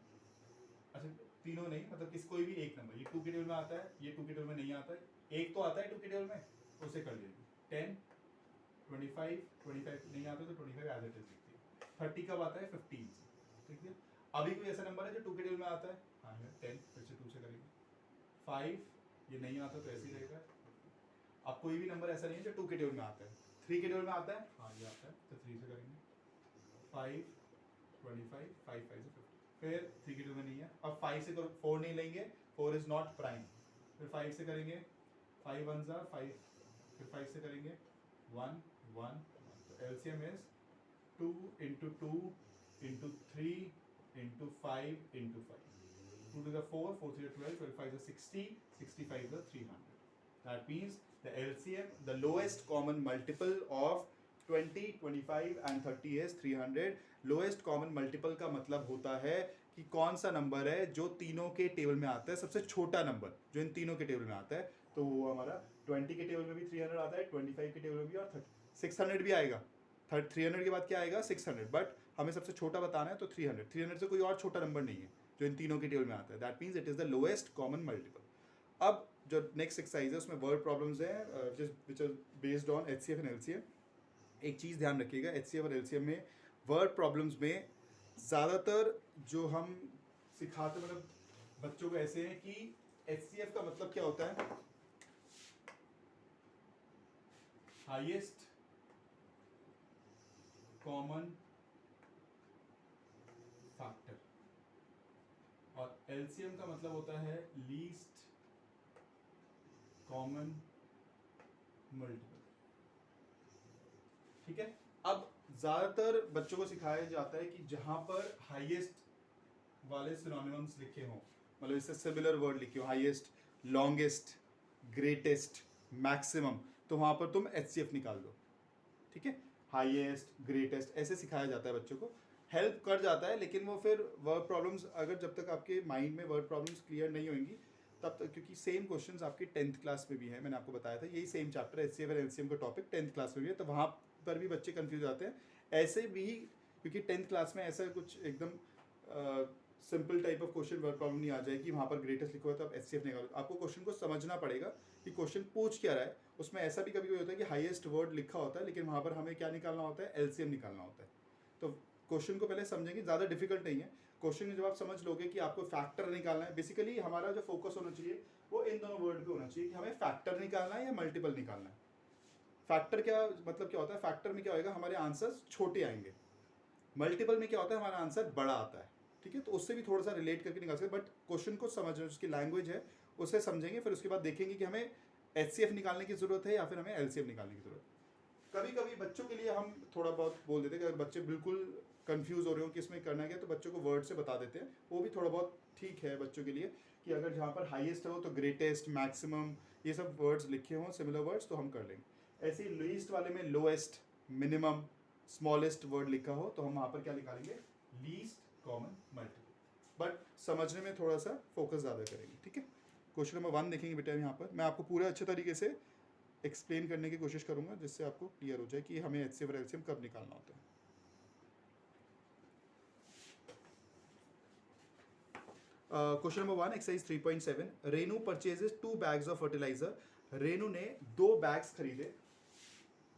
अच्छा, तीनों नहीं, मतलब किस कोई भी एक नंबर, ये 2 के टेबल में आता है, ये 2 के टेबल में नहीं आता है. एक तो आता है 2 के टेबल में, उसे कर लीजिए. 10, 25, 25 नहीं आता तो 25 एज इट इज लिखिए. 30 कब आता है? 15 से. ठीक है. अभी कोई ऐसा नंबर है जो 2 के टेबल में आता है? हाँ है 10, फिर से 2 से करेंगे. 5 ये नहीं आता तो ऐसे ही रहेगा. अब कोई भी नंबर ऐसा नहीं है जो 2 के टेबल में आता है. 3 के टेबल में आता है? हाँ ये आता है, तो 3 से करेंगे. 5, 25, 5 5 से 50. फिर 3 के टेबल में नहीं है. अब 5 से करो, 4 नहीं लेंगे, 4 इज नॉट प्राइम. फिर 5 से करेंगे, 5 1 जा 5, फिर 5 से करेंगे 1 1 1. तो LCM is 2 into 2 into 3 into 5 into 5. 2 to the 4, 4 to the 12, 12 5 is 60, 65 is 300. That means the LCM, the lowest common multiple of 20, 25 and 30 is 300. Lowest common multiple का मतलब होता है कि कौन सा नंबर है जो तीनों के टेबल में आता है, सबसे छोटा नंबर जो इन तीनों के टेबल में आता है. तो वो हमारा 20 के टेबल में भी 300 आता है, 25 के टेबल में भी, और 600 भी आएगा. 300 के बाद क्या आएगा? 600. बट हमें सबसे छोटा बताना है तो 300. 300 से कोई और छोटा नंबर नहीं है जो इन तीनों के टेबल में आता है. That means it is the lowest common multiple. अब जो नेक्स्ट एक्सरसाइज है उसमें वर्ड प्रॉब्लम्स हैं which are based on HCF and LCM. एक चीज़ ध्यान रखिएगा, HCF और LCM में वर्ड प्रॉब्लम्स में ज़्यादातर जो हम सिखाते मतलब बच्चों को ऐसे हैं कि HCF का मतलब क्या होता है? हाईएस्ट कॉमन फैक्टर, और LCM का मतलब होता है लीस्ट कॉमन मल्टीपल. ठीक है. अब ज्यादातर बच्चों को सिखाया जाता है कि जहां पर हाईएस्ट वाले सिनोनिम्स लिखे हों, मतलब इससे सिमिलर वर्ड लिखे हो, हाईएस्ट, लॉन्गेस्ट, ग्रेटेस्ट, मैक्सिमम, तो वहां पर तुम HCF निकाल दो. ठीक है. हाईएस्ट, ग्रेटेस्ट ऐसे सिखाया जाता है बच्चों को. हेल्प कर जाता है, लेकिन वो फिर वर्ड प्रॉब्लम्स, अगर जब तक आपके माइंड में वर्ड प्रॉब्लम्स क्लियर नहीं होंगी तब तक, क्योंकि सेम क्वेश्चंस आपके 10th क्लास में भी है, मैंने आपको बताया था यही सेम चैप्टर HCF और LCM का टॉपिक 10th क्लास में भी है, तो वहाँ पर भी बच्चे कंफ्यूज आते हैं. ऐसे भी क्योंकि 10th क्लास में ऐसा कुछ एकदम simple type of question word problem नहीं आ जाएगी, वहाँ पर ग्रेटेस्ट लिखा हुआ है तो आप एचसीएफ निकालो। आपको क्वेश्चन को समझना पड़ेगा कि क्वेश्चन पूछ क्या रहा है। उसमें ऐसा भी कभी कभी होता है कि हाईएस्ट वर्ड लिखा होता है, लेकिन वहाँ पर हमें क्या निकालना होता है, एलसीएम निकालना होता है। तो क्वेश्चन को पहले समझेंगे, ज़्यादा डिफिकल्ट नहीं है। क्वेश्चन में जब आप समझ लोगे कि आपको फैक्टर निकालना है, बेसिकली हमारा जो फोकस होना चाहिए वो इन दोनों वर्ड पे होना चाहिए कि हमें फैक्टर निकालना है या मल्टीपल निकालना है। फैक्टर क्या मतलब क्या होता है, फैक्टर में क्या होगा, हमारे आंसर्स छोटे आएंगे। मल्टीपल में क्या होता है, हमारा आंसर बड़ा आता है। ठीक है, तो उससे भी थोड़ा सा रिलेट करके निकाल सकते, बट क्वेश्चन को समझ उसकी लैंग्वेज है उसे समझेंगे, फिर उसके बाद देखेंगे कि हमें एचसीएफ निकालने की जरूरत है या फिर हमें एलसीएम निकालने की जरूरत है। कभी कभी बच्चों के लिए हम थोड़ा बहुत बोल देते हैं कि अगर बच्चे बिल्कुल कंफ्यूज हो रहे हो कि इसमें करना क्या, तो बच्चों को वर्ड से बता देते हैं, वो भी थोड़ा बहुत ठीक है बच्चों के लिए, कि अगर जहाँ पर हाईएस्ट हो तो ग्रेटेस्ट, मैक्सिमम, ये सब वर्ड्स लिखे हों सिमिलर वर्ड्स तो हम कर लेंगे। ऐसे ही लीस्ट वाले में लोएस्ट, मिनिमम, स्मॉलेस्ट वर्ड लिखा हो तो हम वहाँ पर क्या निकालेंगे, लीस्ट कॉमन मल्टीपल। बट समझने में थोड़ा सा फोकस ज़्यादा करेंगे। ठीक है, क्वेश्चन नंबर 1 देखेंगे बेटा। यहाँ पर मैं आपको पूरा अच्छे तरीके से एक्सप्लेन करने की कोशिश करूँगा जिससे आपको क्लियर हो जाए कि हमें एचसीएफ और एलसीएम कब निकालना होता है। Question number 1 exercise 3.7। Renu purchases 2 bags of fertiliser. Renu ने 2 बैग्स खरीदे,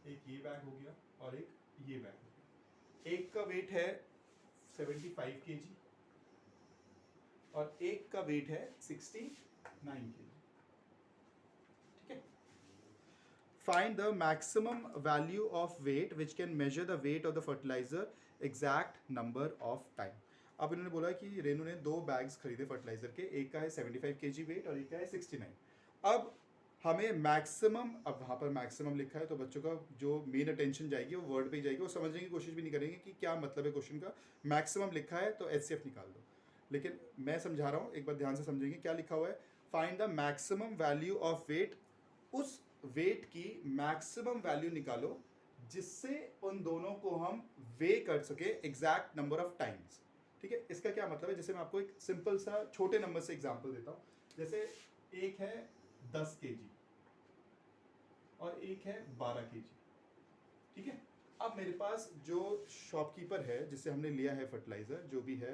एक ये बैग हो गया और एक ये बैग हो गया। एक का वेट है 75 kg और एक का वेट है 69 kg। ठीक है, find the maximum value of weight which can measure the weight of the fertiliser exact number of time. अब इन्होंने बोला कि रेनू ने 2 बैग्स खरीदे फर्टिलाइजर के, एक का है 75 kg वेट और एक का है 69। अब हमें मैक्सिमम, अब वहाँ पर मैक्सिमम लिखा है तो बच्चों का जो मेन अटेंशन जाएगी वो वर्ड पे ही जाएगी, वो समझने की कोशिश भी नहीं करेंगे कि क्या मतलब है क्वेश्चन का। मैक्सिमम लिखा है तो एचसीएफ निकाल दो, लेकिन मैं समझा रहा हूँ, एक बार ध्यान से समझेंगे क्या लिखा हुआ है। Find the maximum value of weight, उस वेट की मैक्सिमम वैल्यू निकालो जिससे उन दोनों को हम वे कर सके एग्जैक्ट नंबर ऑफ टाइम्स। ठीक है, इसका क्या मतलब है, जैसे मैं आपको एक सिंपल सा छोटे नंबर से एग्जांपल देता हूँ। जैसे एक है 10 kg और एक है 12 kg। ठीक है, अब मेरे पास जो शॉपकीपर है जिससे हमने लिया है फर्टिलाइजर, जो भी है,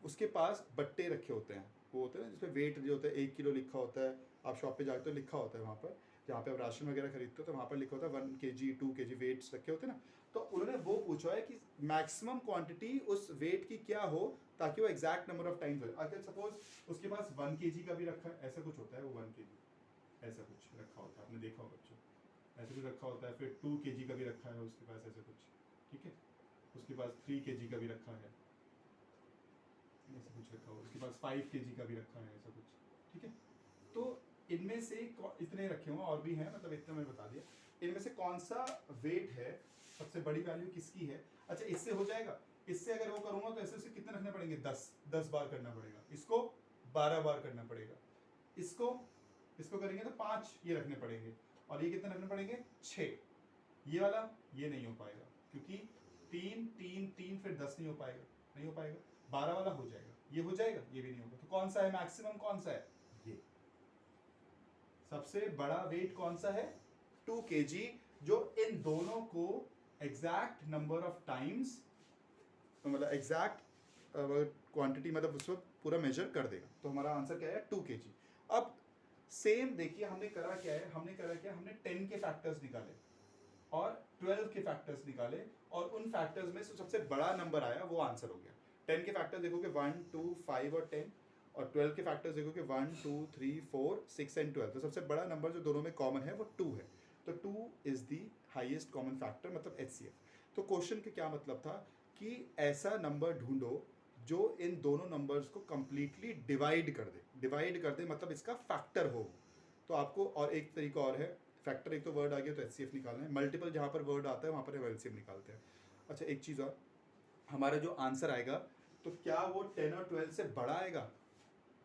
उसके पास बट्टे रखे होते हैं, वो होते हैं ना जिसमें वेट जो होता है 1 किलो लिखा होता है। आप शॉप पे जाते हो लिखा होता है वहाँ पर, जहाँ पे आप राशन वगैरह खरीदते हो तो वहाँ पर लिखा होता है 1 kg 2 kg वेट्स रखे होते हैं ना। तो उन्होंने वो पूछा है कि मैक्सिमम क्वांटिटी उस वेट की क्या हो ताकि वो एग्जैक्ट नंबर ऑफ टाइम्स हो। अगर सपोज उसके पास 1 kg का भी रखा है, ऐसा कुछ होता है, वो 1 kg ऐसा कुछ रखा होता है, आपने देखा होगा बच्चों, ऐसे कुछ रखा होता है। फिर 2 kg का भी रखा है उसके पास ऐसे कुछ। ठीक है, उसके पास 3 kg का भी रखा है, ऐसा कुछ रखा हुआ, उसके पास 5 kg का भी रखा है, ऐसा कुछ। ठीक है, तो इनमें से इतने रखे हुए और भी हैं, मतलब इतना मैंने बता दिया। इनमें से कौन सा वेट है, सबसे बड़ी वैल्यू किसकी है। अच्छा, इससे हो जाएगा, इससे अगर वो करूंगा तो ऐसे कितने रखने पड़ेंगे, 10 बार करना पड़ेगा, इसको 12 बार करना पड़ेगा, इसको करेंगे तो 5 ये रखने पड़ेंगे, और ये कितने रखने पड़ेंगे, 6। ये वाला ये नहीं हो पाएगा क्योंकि 3 3 3 फिर 10 नहीं हो पाएगा, 12 वाला हो जाएगा, ये हो जाएगा, ये भी नहीं होगा। तो कौन सा है मैक्सिमम, कौन सा है, ये सबसे बड़ा वेट कौन सा है, 2 kg, जो इन दोनों को एग्जैक्ट नंबर ऑफ टाइम्स, मतलब एग्जैक्ट क्वांटिटी, मतलब उसको पूरा मेजर कर देगा। तो हमारा आंसर क्या है, 2 kg। अब सेम देखिए हमने करा क्या है, हमने 10 के फैक्टर्स निकाले और 12 के फैक्टर्स निकाले, और उन फैक्टर्स में से सबसे बड़ा नंबर आया वो आंसर हो गया। 10 के फैक्टर्स देखोगे 1 2 5 और 10, और 12 के फैक्टर्स देखोगे 1 2 3 4 6 एंड 12। तो सबसे बड़ा नंबर जो दोनों में कॉमन है वो 2 है, तो 2 is the highest common factor, मतलब एचसीएफ। तो क्वेश्चन का क्या मतलब था कि ऐसा नंबर ढूंढो जो इन दोनों नंबर्स को कंप्लीटली डिवाइड कर दे, मतलब इसका फैक्टर हो। तो आपको और एक तरीका और है, फैक्टर एक तो वर्ड आ गया तो एचसीएफ निकालना है, मल्टीपल जहाँ पर वर्ड आता है वहाँ पर हम एलसीएम निकालते हैं। अच्छा, एक चीज़ और, हमारा जो आंसर आएगा तो क्या वो 10 और 12 से बड़ा आएगा,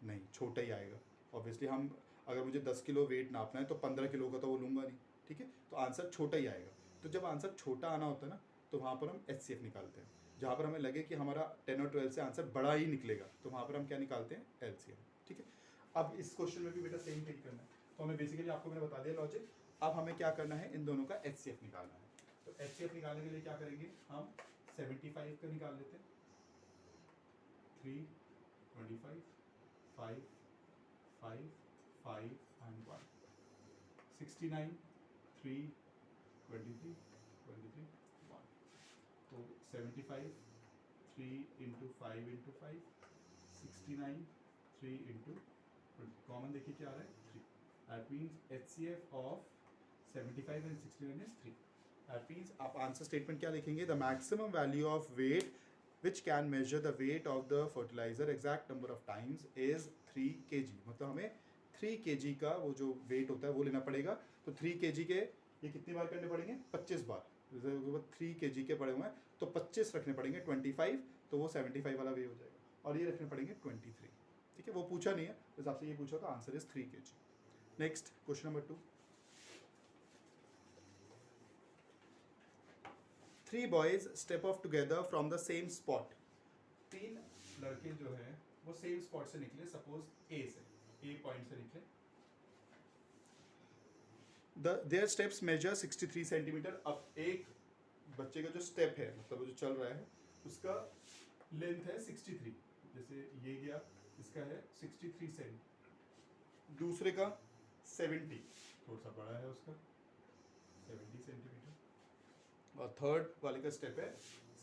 नहीं, छोटा ही आएगा। ऑब्वियसली हम, अगर मुझे 10 किलो वेट नापना है तो 15 किलो का तो वो लूँगा नहीं। ठीक है, तो आंसर छोटा ही आएगा। तो जब आंसर छोटा आना होता है ना, तो वहाँ पर हम एचसीएफ निकालते हैं। जहाँ पर हमें लगे कि हमारा 10 और 12 से आंसर बड़ा ही निकलेगा, तो वहाँ पर हम क्या निकालते हैं, एलसीएम। ठीक है, अब इस क्वेश्चन में भी बेटा सेम थिंग करना है। तो हमें बेसिकली, आपको मैंने बता दिया लॉजिक, अब हमें क्या करना है, इन दोनों का एचसीएफ निकालना है। तो एचसीएफ निकालने के लिए क्या करेंगे, हम 75 का निकाल लेते हैं, 3 25, 5, 5, 5 and 1. 69, 3, 23, 23, 1. So 75, 3 into 5 into 5, 69, 3 into 20. Common देखिए क्या आ रहा है 3. That means HCF of 75 and 69 is 3. That means आप आंसर स्टेटमेंट क्या लिखेंगे? The maximum value of weight which can measure the weight of the fertilizer exact number of times is 3 kg. मतलब हमें 3 kg का वो जो वेट होता है वो लेना पड़ेगा. तो 3 kg के ये कितनी बार करने पड़ेंगे? 25 बार. 3 kg के पड़े हुए हैं तो 25 रखने पड़ेंगे. 25 तो वो 75 वाला वे हो जाएगा और ये रखने पड़ेंगे 23. ठीक है, वो पूछा नहीं है, इस हिसाब से ये पूछा तो answer is 3 kg. Next question number 2. 3 boys step off together from the same spot. 3 लड़के जो हैं वो सेम स्पॉट से निकले. सपोज ए पॉइंट से निकले. their steps measure 63 centimetre. अब एक बच्चे का जो स्टेप है मतलब वो जो चल रहा है उसका लेंथ है 63. जैसे ये गया, इसका है 63 सेंट. दूसरे का 70, थोड़ा सा बड़ा है उसका 70 सेंटीमीटर. और थर्ड वाले का स्टेप है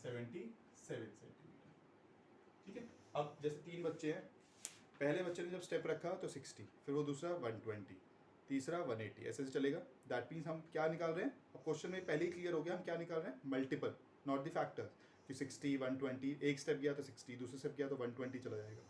77 सेंटीमीटर. ठीक है. अब जैसे 3 बच्चे हैं, पहले बच्चे ने जब स्टेप रखा तो 60, फिर वो दूसरा 120, तीसरा 180, ऐसे चलेगा. दैट मीन्स हम क्या निकाल रहे हैं? अब क्वेश्चन में पहले ही क्लियर हो गया हम क्या निकाल रहे हैं? Multiple, not the factor. कि 60, 120, एक स्टेप गया तो 60, दूसरे स्टेप गया तो 120 चला जाएगा.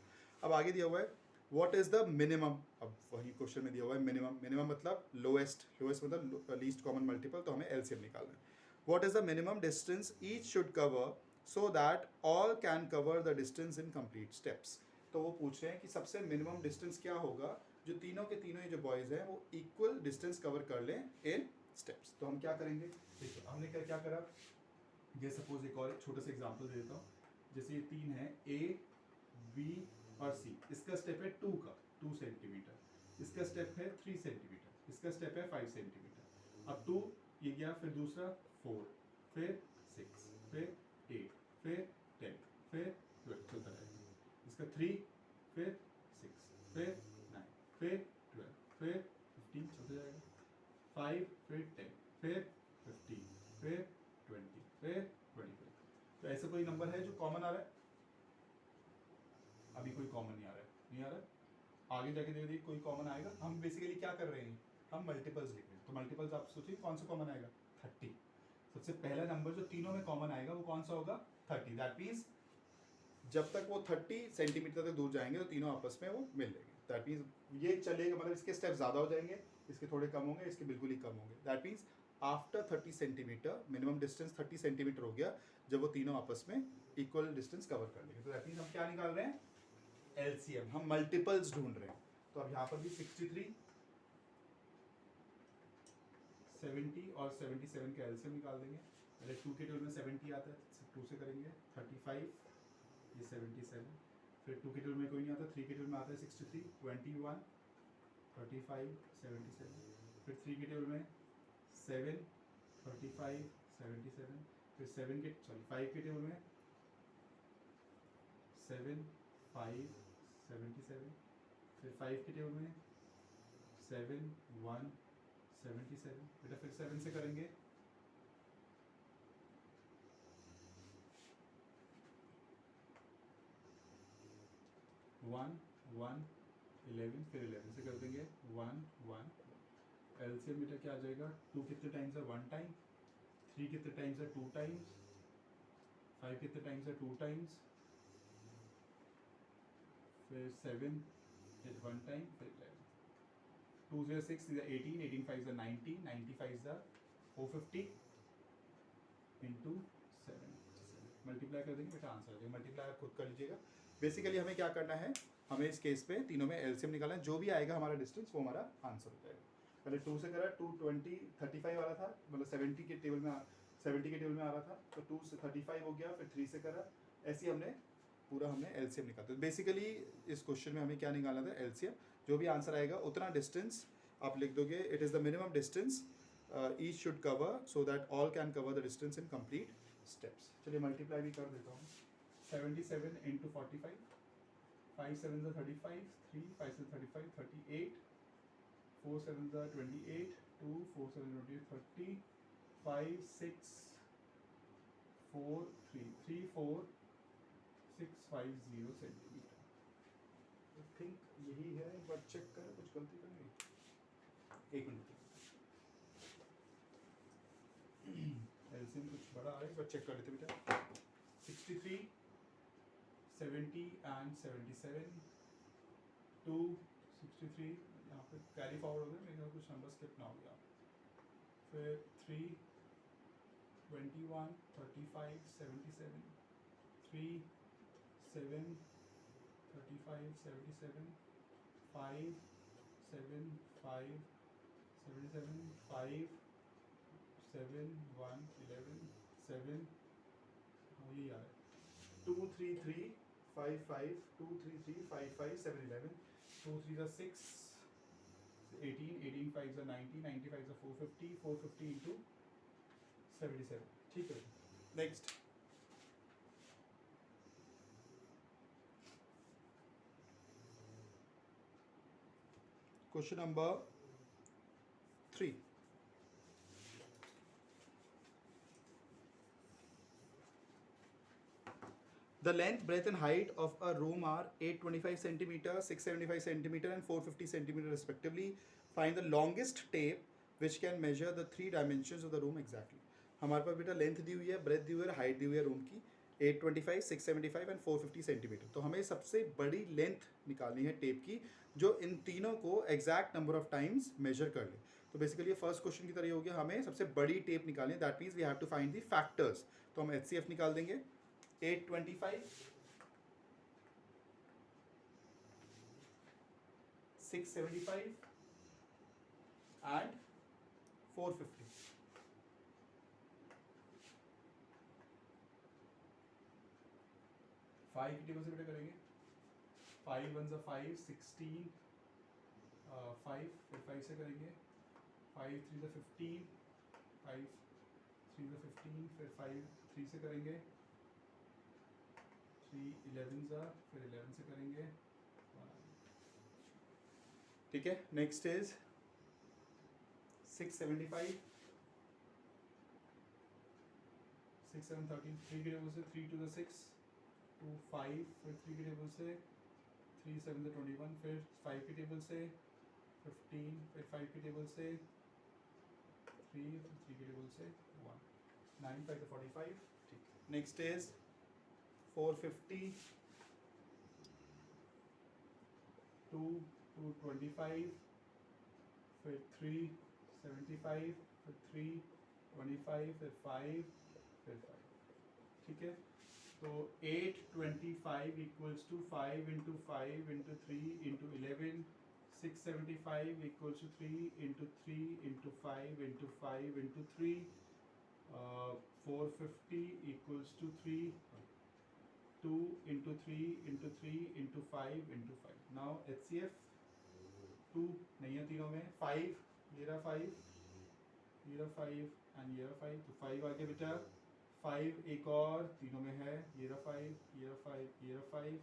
अब आगे दिया हुआ है व्हाट इज द मिनिमम. अब वही क्वेश्चन में दिया हुआ है मिनिमम. मिनिमम मतलब लोएस्ट मतलब लीस्ट कॉमन मल्टीपल. तो हमें एलसीएम निकालना है. What is the minimum distance each should cover so that all can cover the distance in complete steps. तो वो पूछ रहे हैं कि सबसे मिनिमम डिस्टेंस क्या होगा जो तीनों के तीनों ये जो बॉयज़ हैं वो इक्वल डिस्टेंस कवर कर लें इन स्टेप्स. तो हम क्या करेंगे? देखिए हमने क्या करा. ये सपोज एक और छोटा सा एग्जांपल दे देता हूँ. जैसे ये 3 है ए बी और सी. इसका स्टेप है 2 का 2 सेंटीमीटर. इसका स्टेप है 3 सेंटीमीटर. इसका स्टेप है 5 सेंटीमीटर. अब 2 ये गया, फिर दूसरा 4, फिर 6, फिर 8, फिर 10, फिर 12 चलता रहेगा. इसका 3, फिर 6, फिर 9, फिर 12, फिर 15 चलता जाएगा. 5, फिर 10, फिर 15, फिर 20, फिर 25. तो ऐसा कोई नंबर है जो कॉमन आ रहा है? अभी कोई कॉमन नहीं आ रहा है. नहीं आ रहा है. आगे जाके देखिए कोई कॉमन आएगा. हम बेसिकली क्या कर रहे हैं? हम मल्टीपल्स लिख रहे हैं. तो मल्टीपल्स आप सोचिए कौन सा कॉमन आएगा? 30. सबसे पहला नंबर जो तीनों में कॉमन आएगा वो कौन सा होगा? 30. दैट मीन्स जब तक वो 30 सेंटीमीटर तक दूर जाएंगे तो तीनों आपस में वो मिल लेंगे. दैट मीन्स ये चलेगा, मतलब इसके स्टेप ज़्यादा हो जाएंगे, इसके थोड़े कम होंगे, इसके बिल्कुल ही कम होंगे. That means after 30 centimetre minimum distance 30 centimetre हो गया जब वो तीनों आपस में इक्वल डिस्टेंस कवर कर लेंगे. तो दैट मीन्स हम क्या निकाल रहे हैं? एलसीएम. हम मल्टीपल्स ढूंढ रहे हैं. तो अब यहाँ पर भी 63, 70 और 77 का एलसीएम निकाल देंगे. पहले 2 के टेबल में 70 आता है, 2 से करेंगे. 35, ये 77, फिर 2 के टेबल में कोई नहीं आता, 3 के टेबल में आता है 63, 21, 35, 77, फिर 3 के टेबल में 7, 35, 77, फिर 5 के टेबल में 7, 5, 77, फिर 5 के टेबल में 7, 1, 77. बेटा फिर 7 से करेंगे. 1, 1, 11, फिर 11 से कर देंगे 1, 1. एलसीएम बेटा क्या आ जाएगा? 2 कितने टाइम्स है? 1 टाइम. 3 कितने टाइम्स है? 2 टाइम्स. 5 कितने टाइम्स है? 2 टाइम्स. फिर 7 is 1 time, फिर 11. 2 0 6 is 18, 18 5 is 90, 90 5 is 450 into 7. Multiply कर देंगे बेटा, आंसर आ जाएगा. मल्टीप्लाई आप खुद कर लीजिएगा. बेसिकली हमें क्या करना है? हमें इस केस पे तीनों में एलसीएम निकालना है. जो भी आएगा हमारा डिस्टेंस वो हमारा आंसर हो जाएगा. पहले 2 से करा, 220, 35 वाला था, मतलब 70 के टेबल में आ रहा था. तो 2 से 35 हो गया, फिर 3 से करा. ऐसे ही हमने एलसीएम निकालते हैं. बेसिकली इस क्वेश्चन में हमें क्या निकालना था? एलसीएम. जो भी आंसर आएगा उतना डिस्टेंस आप लिख दोगे. It is the minimum distance each should cover so that all can cover the distance in complete steps. चलिए मल्टीप्लाई भी कर देता हूँ. 77 into 45, 5 7s are 35, 3 5 7 35, 38, 4 7s are 28, 2 4 7 28, 30, 5 6 4 3 3 4 6 5 0 centimetre. I think यही है, एक बार चेक करें कुछ गलती तो नहीं। एक मिनट, एलसीएम कुछ बड़ा है, एक बार चेक कर लेते बेटा। 63 70 एंड 77, 2 63, यहाँ पे कैरी फॉरवर्ड हो गया, मेरे कुछ नंबर स्किप ना हो गया। फिर 3 21 35 77, 3 7 35 77, 5 7 5 77, 5 7 1 11 7, यही आ रहा है। 2 3 3 5 5, 2 3 3 5 5 7 11, 2 3 6 18, 18 5 90, 90 5 450, 450 into 77। ठीक है, next. Question number 3। The length, breadth and height of a room are 825 centimeter, 675 centimeter and 450 centimeter respectively. Find the longest tape which can measure the three dimensions of the room exactly. हमारे पास बेटा length दी हुई है, breath दी हुई है, height दी हुई है room की 825, 675 and 450 centimetre. तो हमें सबसे बड़ी लेंथ निकालनी है टेप की जो इन तीनों को exact number of times measure कर ले। तो बेसिकली ये फर्स्ट क्वेश्चन की तरह हो गया, हमें सबसे बड़ी टेप निकालनी है, that means we have to find the factors. तो हम HCF निकाल देंगे, 825, 675 and 450। 5 की टेबल से बेटा करेंगे, 5 1 जा 5 16, 5 फिर 5 से करेंगे, 5 3 जा 15, 5 3 जा 15, फिर 5 3 से करेंगे, 3 11 जा, फिर 11 से करेंगे। ठीक है, नेक्स्ट इज 675, 6 7 13, 3 की टेबल से 3 2 6, 2 5, फिर 3 की टेबल से 3 7 21, फिर 5 की टेबल से 15, फिर 5 की टेबल से 3, फिर 3 की टेबल से 1, 9 5 45। ठीक, नेक्स्ट इज 450, 2 2 25, फिर 3 75, फिर 3 25, फिर 5, फिर 5। ठीक है, तो 825 equals to 5 into 5 into 3 into 11, 675 equals to 3 into 3 into 5 into 5 into 3, 450 equals to 3, 2 into 3 into 3 into 5 into 5। Now HCF 2 नहीं है तीनों में, 5 ये रहा 5, ये रहा 5 एंड ये रहा 5, तो 5 आगे बेटा, 5 एक और तीनों में है, ये रहा 5, ये रहा 5, ये रहा 5,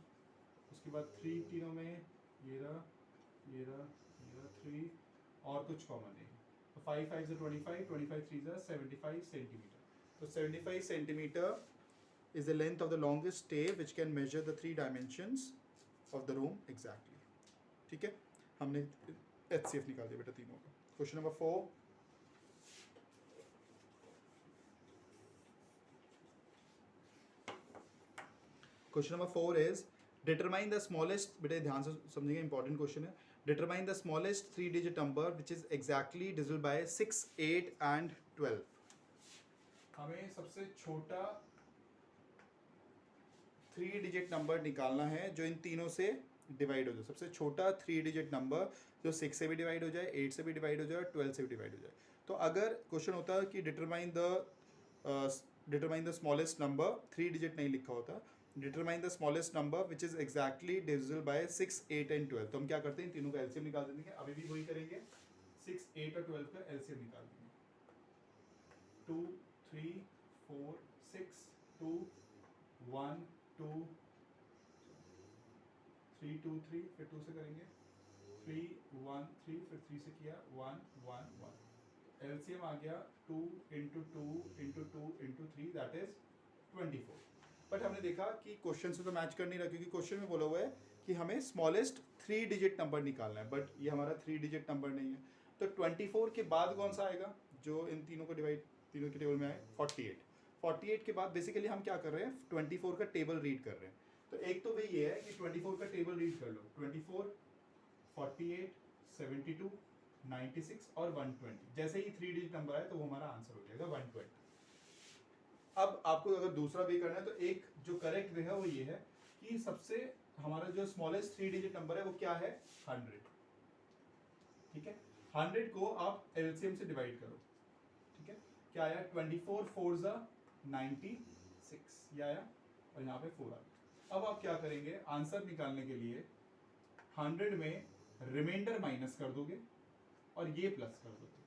उसके बाद 3 तीनों में, ये रहा, ये रहा, ये रहा 3, और कुछ कॉमन नहीं। तो 5 5 से 25, 25 3 से 75 सेंटीमीटर। तो 75 centimetre is the length of the longest tape which can measure the three dimensions of the room exactly। ठीक है, हमने HCF निकाल दिया बेटा तीनों का। Question number 4। Question number 4 is determine the smallest, बेटे ध्यान से समझिएगा, इंपॉर्टेंट क्वेश्चन है। Determine the smallest 3 digit number which is exactly divisible by 6 8 and 12। हमें सबसे छोटा 3 डिजिट नंबर निकालना है जो इन तीनों से डिवाइड हो जाए। सबसे छोटा 3 डिजिट नंबर जो 6 से भी डिवाइड हो जाए, 8 से भी डिवाइड हो जाए, 12 से भी डिवाइड हो जाए। तो अगर क्वेश्चन होता है कि determine the smallest number, 3 digit नहीं लिखा होता, determine the smallest number which is exactly divisible by 6 8 and 12, तो हम क्या करते हैं, इन तीनों का एलसीएम निकाल देंगे। अभी भी वही करेंगे, 6 8 और 12 का एलसीएम निकाल देंगे। 2 3 4 6, 2 1 2 3 2 3, फिर 2 से करेंगे 3 1 3, फिर 3 से किया 1 1 1, एलसीएम आ गया 2 into 2 into 2 into 3, that is 24। But हमने देखा कि क्वेश्चन से तो मैच कर नहीं रहा, क्योंकि क्वेश्चन में बोला हुआ है कि हमें स्मॉलेस्ट 3 डिजिट नंबर निकालना है, बट ये हमारा 3 डिजिट नंबर नहीं है। तो 24 के बाद कौन सा आएगा जो इन तीनों को डिवाइड, तीनों के टेबल में आए? 48। 48 के बाद बेसिकली हम क्या कर रहे हैं, 24 का टेबल रीड कर रहे हैं। तो एक तो वही ये है कि 24 का टेबल रीड कर लो, 24 48 72 96 और 120, जैसे ही 3 डिजिट नंबर आए तो वो हमारा आंसर हो जाएगा 120। अब आपको अगर दूसरा वे करना है तो एक जो करेक्ट वे है वो ये है कि सबसे हमारा जो स्मॉलेस्ट 3 डिजिट नंबर है वो क्या है, 100। ठीक है, 100 को आप एलसीएम से डिवाइड करो। ठीक है, क्या आया, 24 4 जा 96, ये आया, और यहाँ पे 4 आ गया। अब आप क्या करेंगे, आंसर निकालने के लिए 100 में रिमाइंडर माइनस कर दोगे और ये प्लस कर दोगे।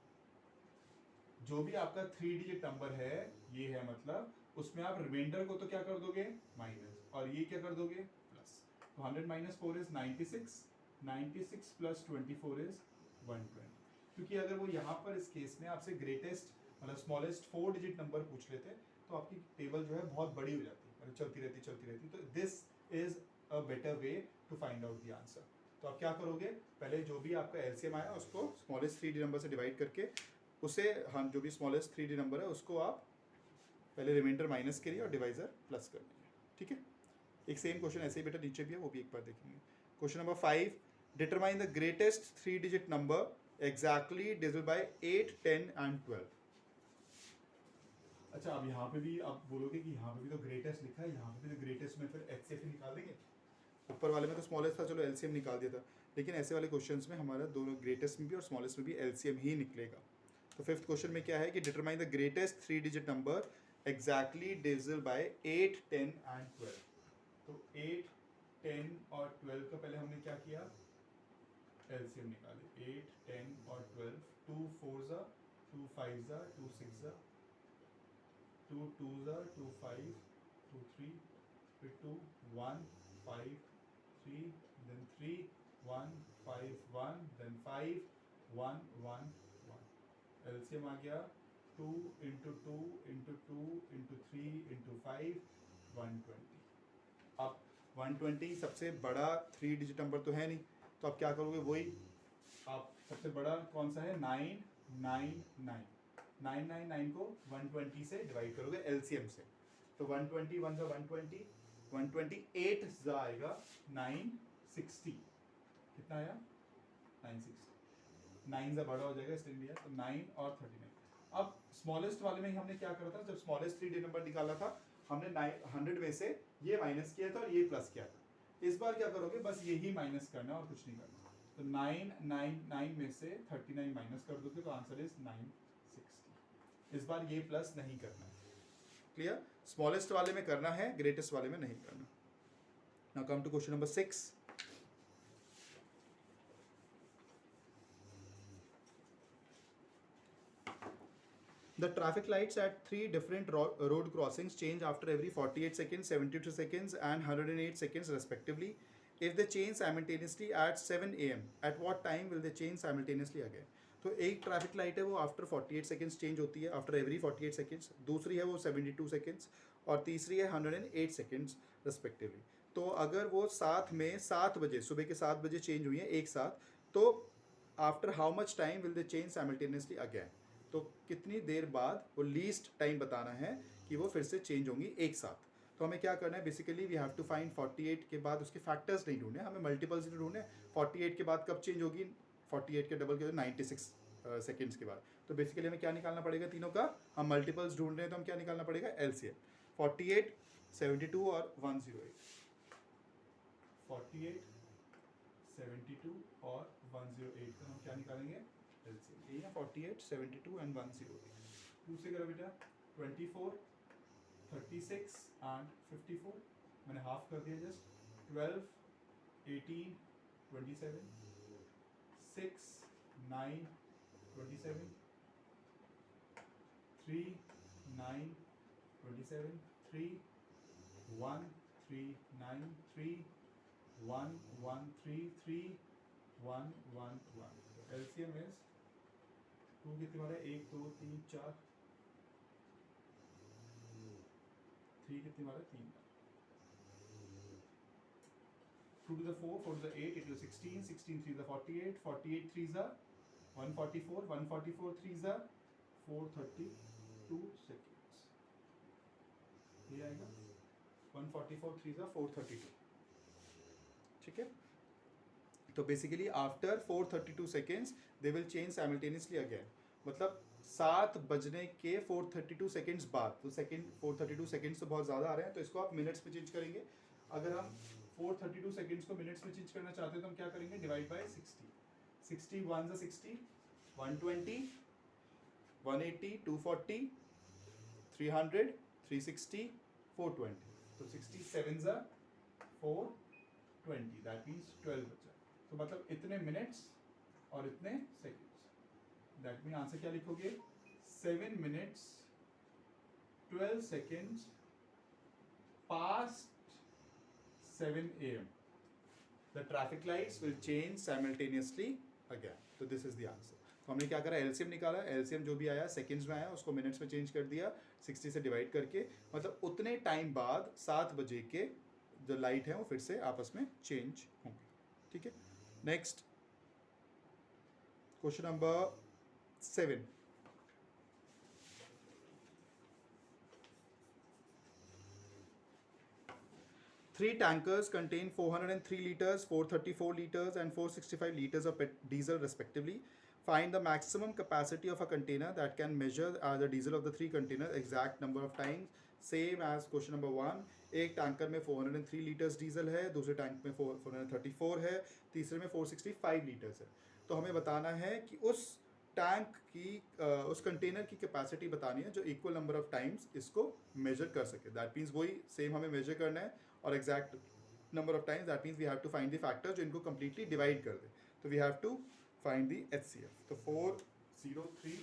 जो भी आपका 3 डिजिट नंबर है, ये है मतलब, उसमें आप रिमाइंडर को तो क्या कर दोगे, माइनस, और ये क्या कर दोगे, प्लस। तो 100 माइनस 4 इज 96, 96 प्लस 24 इज 120। क्योंकि अगर वो यहाँ पर इस केस में आपसे ग्रेटेस्ट मतलब स्मॉलेस्ट 4 डिजिट नंबर पूछ लेते तो आपकी टेबल जो है बहुत बड़ी हो जाती, मतलब चलती रहती। तो this is a better way to find out the answer. तो आप क्या करोगे, पहले जो भी आपका एलसीएम आया उसको स्मॉलेस्ट 3 डिजिट नंबर से डिवाइड करके उसे हम जो भी स्मॉलेस्ट 3 डिजिट नंबर है उसको आप पहले रिमाइंडर माइनस करिए और डिवाइजर प्लस कर दीजिए। ठीक है, एक सेम क्वेश्चन ऐसे ही बेटा नीचे भी है, वो भी एक बार देखेंगे। Question number 5, determine the greatest 3 digit number exactly divisible by 8 10 and 12। अच्छा, अब यहाँ पे भी आप बोलोगे कि यहाँ पे भी तो ग्रेटेस्ट लिखा है, यहाँ पे भी तो ग्रेटेस्ट में फिर एचसीएफ निकाल देंगे। ऊपर वाले में तो स्मॉलेस्ट था, चलो एलसीएम निकाल दिया था, लेकिन ऐसे वाले क्वेश्चंस में हमारा दोनों ग्रेटेस्ट में भी और स्मॉलेस्ट में भी एलसीएम ही निकलेगा। तो फिफ्थ क्वेश्चन में क्या है कि determine the greatest 3 digit number exactly divisible by 8 10 and 12। तो 8 10 और 12 का पहले हमने क्या किया, एलसीएम निकाले। 8 10 और 12, 2 4 जा 2 5 जा 2 6 जा 2 2 जा 2 5 2 3, फिर 2 1 5 3, then 3 1 5 1, then 5 1 1 1। एलसीएम आ गया 2 इंटू 2 इंटू 2 इंटू 3 इंटू 5, 120। अब 120 सबसे बड़ा 3 डिजिट नंबर तो है नहीं, तो आप क्या करोगे, वही आप सबसे बड़ा कौन सा है, 999, 999 को 120 से डिवाइड करोगे एलसीएम से। तो 120 1 जा 120, 128 जा आएगा 960, कितना आया, 960, 9 से बड़ा हो जाएगा इसलिए लिया, तो 9 और 39। अब स्मॉलेस्ट वाले में ही हमने क्या करा था, जब स्मॉलेस्ट 3 डिजिट नंबर निकाला था हमने 100 में से ये माइनस किया था और ये प्लस किया था। इस बार क्या करोगे, बस यही माइनस करना और कुछ नहीं करना। तो 999 में से 39 माइनस कर दोगे तो आंसर इज 960। इस बार ये प्लस नहीं करना है, क्लियर। स्मॉलेस्ट वाले में करना है, ग्रेटेस्ट वाले में नहीं करना। Now come to question number 6। The traffic lights at 3 different road crossings change after every 48 seconds, 72 seconds and 108 seconds respectively. If they change simultaneously at 7 am, at what time will they change simultaneously again? तो एक traffic light है वो after 48 seconds change होती है, after every 48 seconds. दूसरी है वो 72 seconds और तीसरी है 108 सेकेंड्स रिस्पेक्टिवली। तो अगर वो साथ में 7 बजे, सुबह के 7 बजे चेंज हुई है एक साथ, तो after how much time will they change simultaneously again. तो कितनी देर बाद, वो लीस्ट टाइम बताना है कि वो फिर से चेंज होंगी एक साथ। तो हमें क्या करना है, basically we have to find 48 के बाद उसके फैक्टर्स नहीं ढूंढने, हमें मल्टीपल्स नहीं ढूंढने। 48 के बाद कब चेंज होगी, 48 के डबल के 96 सेकेंड्स के बाद। तो बेसिकली हमें क्या निकालना पड़ेगा, तीनों का हम मल्टीपल्स ढूंढ रहे हैं तो हम क्या निकालना पड़ेगा, एलसीएम। 48 72 और 108, 48 72 और 108 का हम क्या निकालेंगे, एलसीएम। यही है 48 72 एंड 108। दूसरे करो बेटा, 24 36 एंड 54, मैंने हाफ कर दिया जस्ट। 12 18 27, 6 9 27, 3 9 27, 3 1 3 9 3 1 1 3 3 1 1 1. LCM is 2 कितने बार है 1 2 3 4 3 कितनी बार है 3 बार 2 to the 4 4 to the 8 8 to the 16 16 3 to the 48 48 3s are 144 144 3s are 432 seconds. ये आएगा 144 3s are 432. ठीक है, तो basically after 432 seconds they will change simultaneously again. मतलब 7 बजने के 432 सेकेंड्स बाद. तो सेकेंड 432 सेकेंड्स तो बहुत ज़्यादा आ रहे हैं, तो इसको आप मिनट्स में चेंज करेंगे. अगर हम 432 सेकेंड्स को मिनट्स में चेंज करना चाहते हैं तो हम क्या करेंगे, डिवाइड बाय 60. 60 1 ज़ा 60 120 180 240 300 360 420. तो 67 ज़ा 420, दैट मीन्स 12 बचा. तो मतलब इतने मिनट्स और इतने सेकेंड्स. दैट मीन आंसर क्या लिखोगे, 7 minutes 12 seconds past 7 AM. The traffic lights will change simultaneously again. So this is the answer. तो हमने क्या करा, एलसीएम निकाला. एलसीएम जो भी आया सेकेंड्स में आया उसको मिनट्स में चेंज कर दिया 60 से डिवाइड करके. मतलब उतने टाइम बाद 7 बजे के जो लाइट है वो फिर से आपस में चेंज होंगे. ठीक है, next question number 7. Three tankers contain 403 liters, 434 liters, and 465 liters of diesel respectively. Find the maximum capacity of a container that can measure the diesel of the three containers exact number of times. Same as question number 1. एक tanker में 403 litres diesel है, दूसरे tank में 434 है, तीसरे में 465 litres है. तो हमें बताना है कि उस टैंक की उस कंटेनर की कैपेसिटी बतानी है जो इक्वल नंबर ऑफ टाइम्स इसको मेजर कर सके. दैट मीन्स वही सेम हमें मेजर करना है और exact number of times. That means we have to find the factor जो इनको कंप्लीटली डिवाइड कर दे. तो we have to find the HCF. तो 403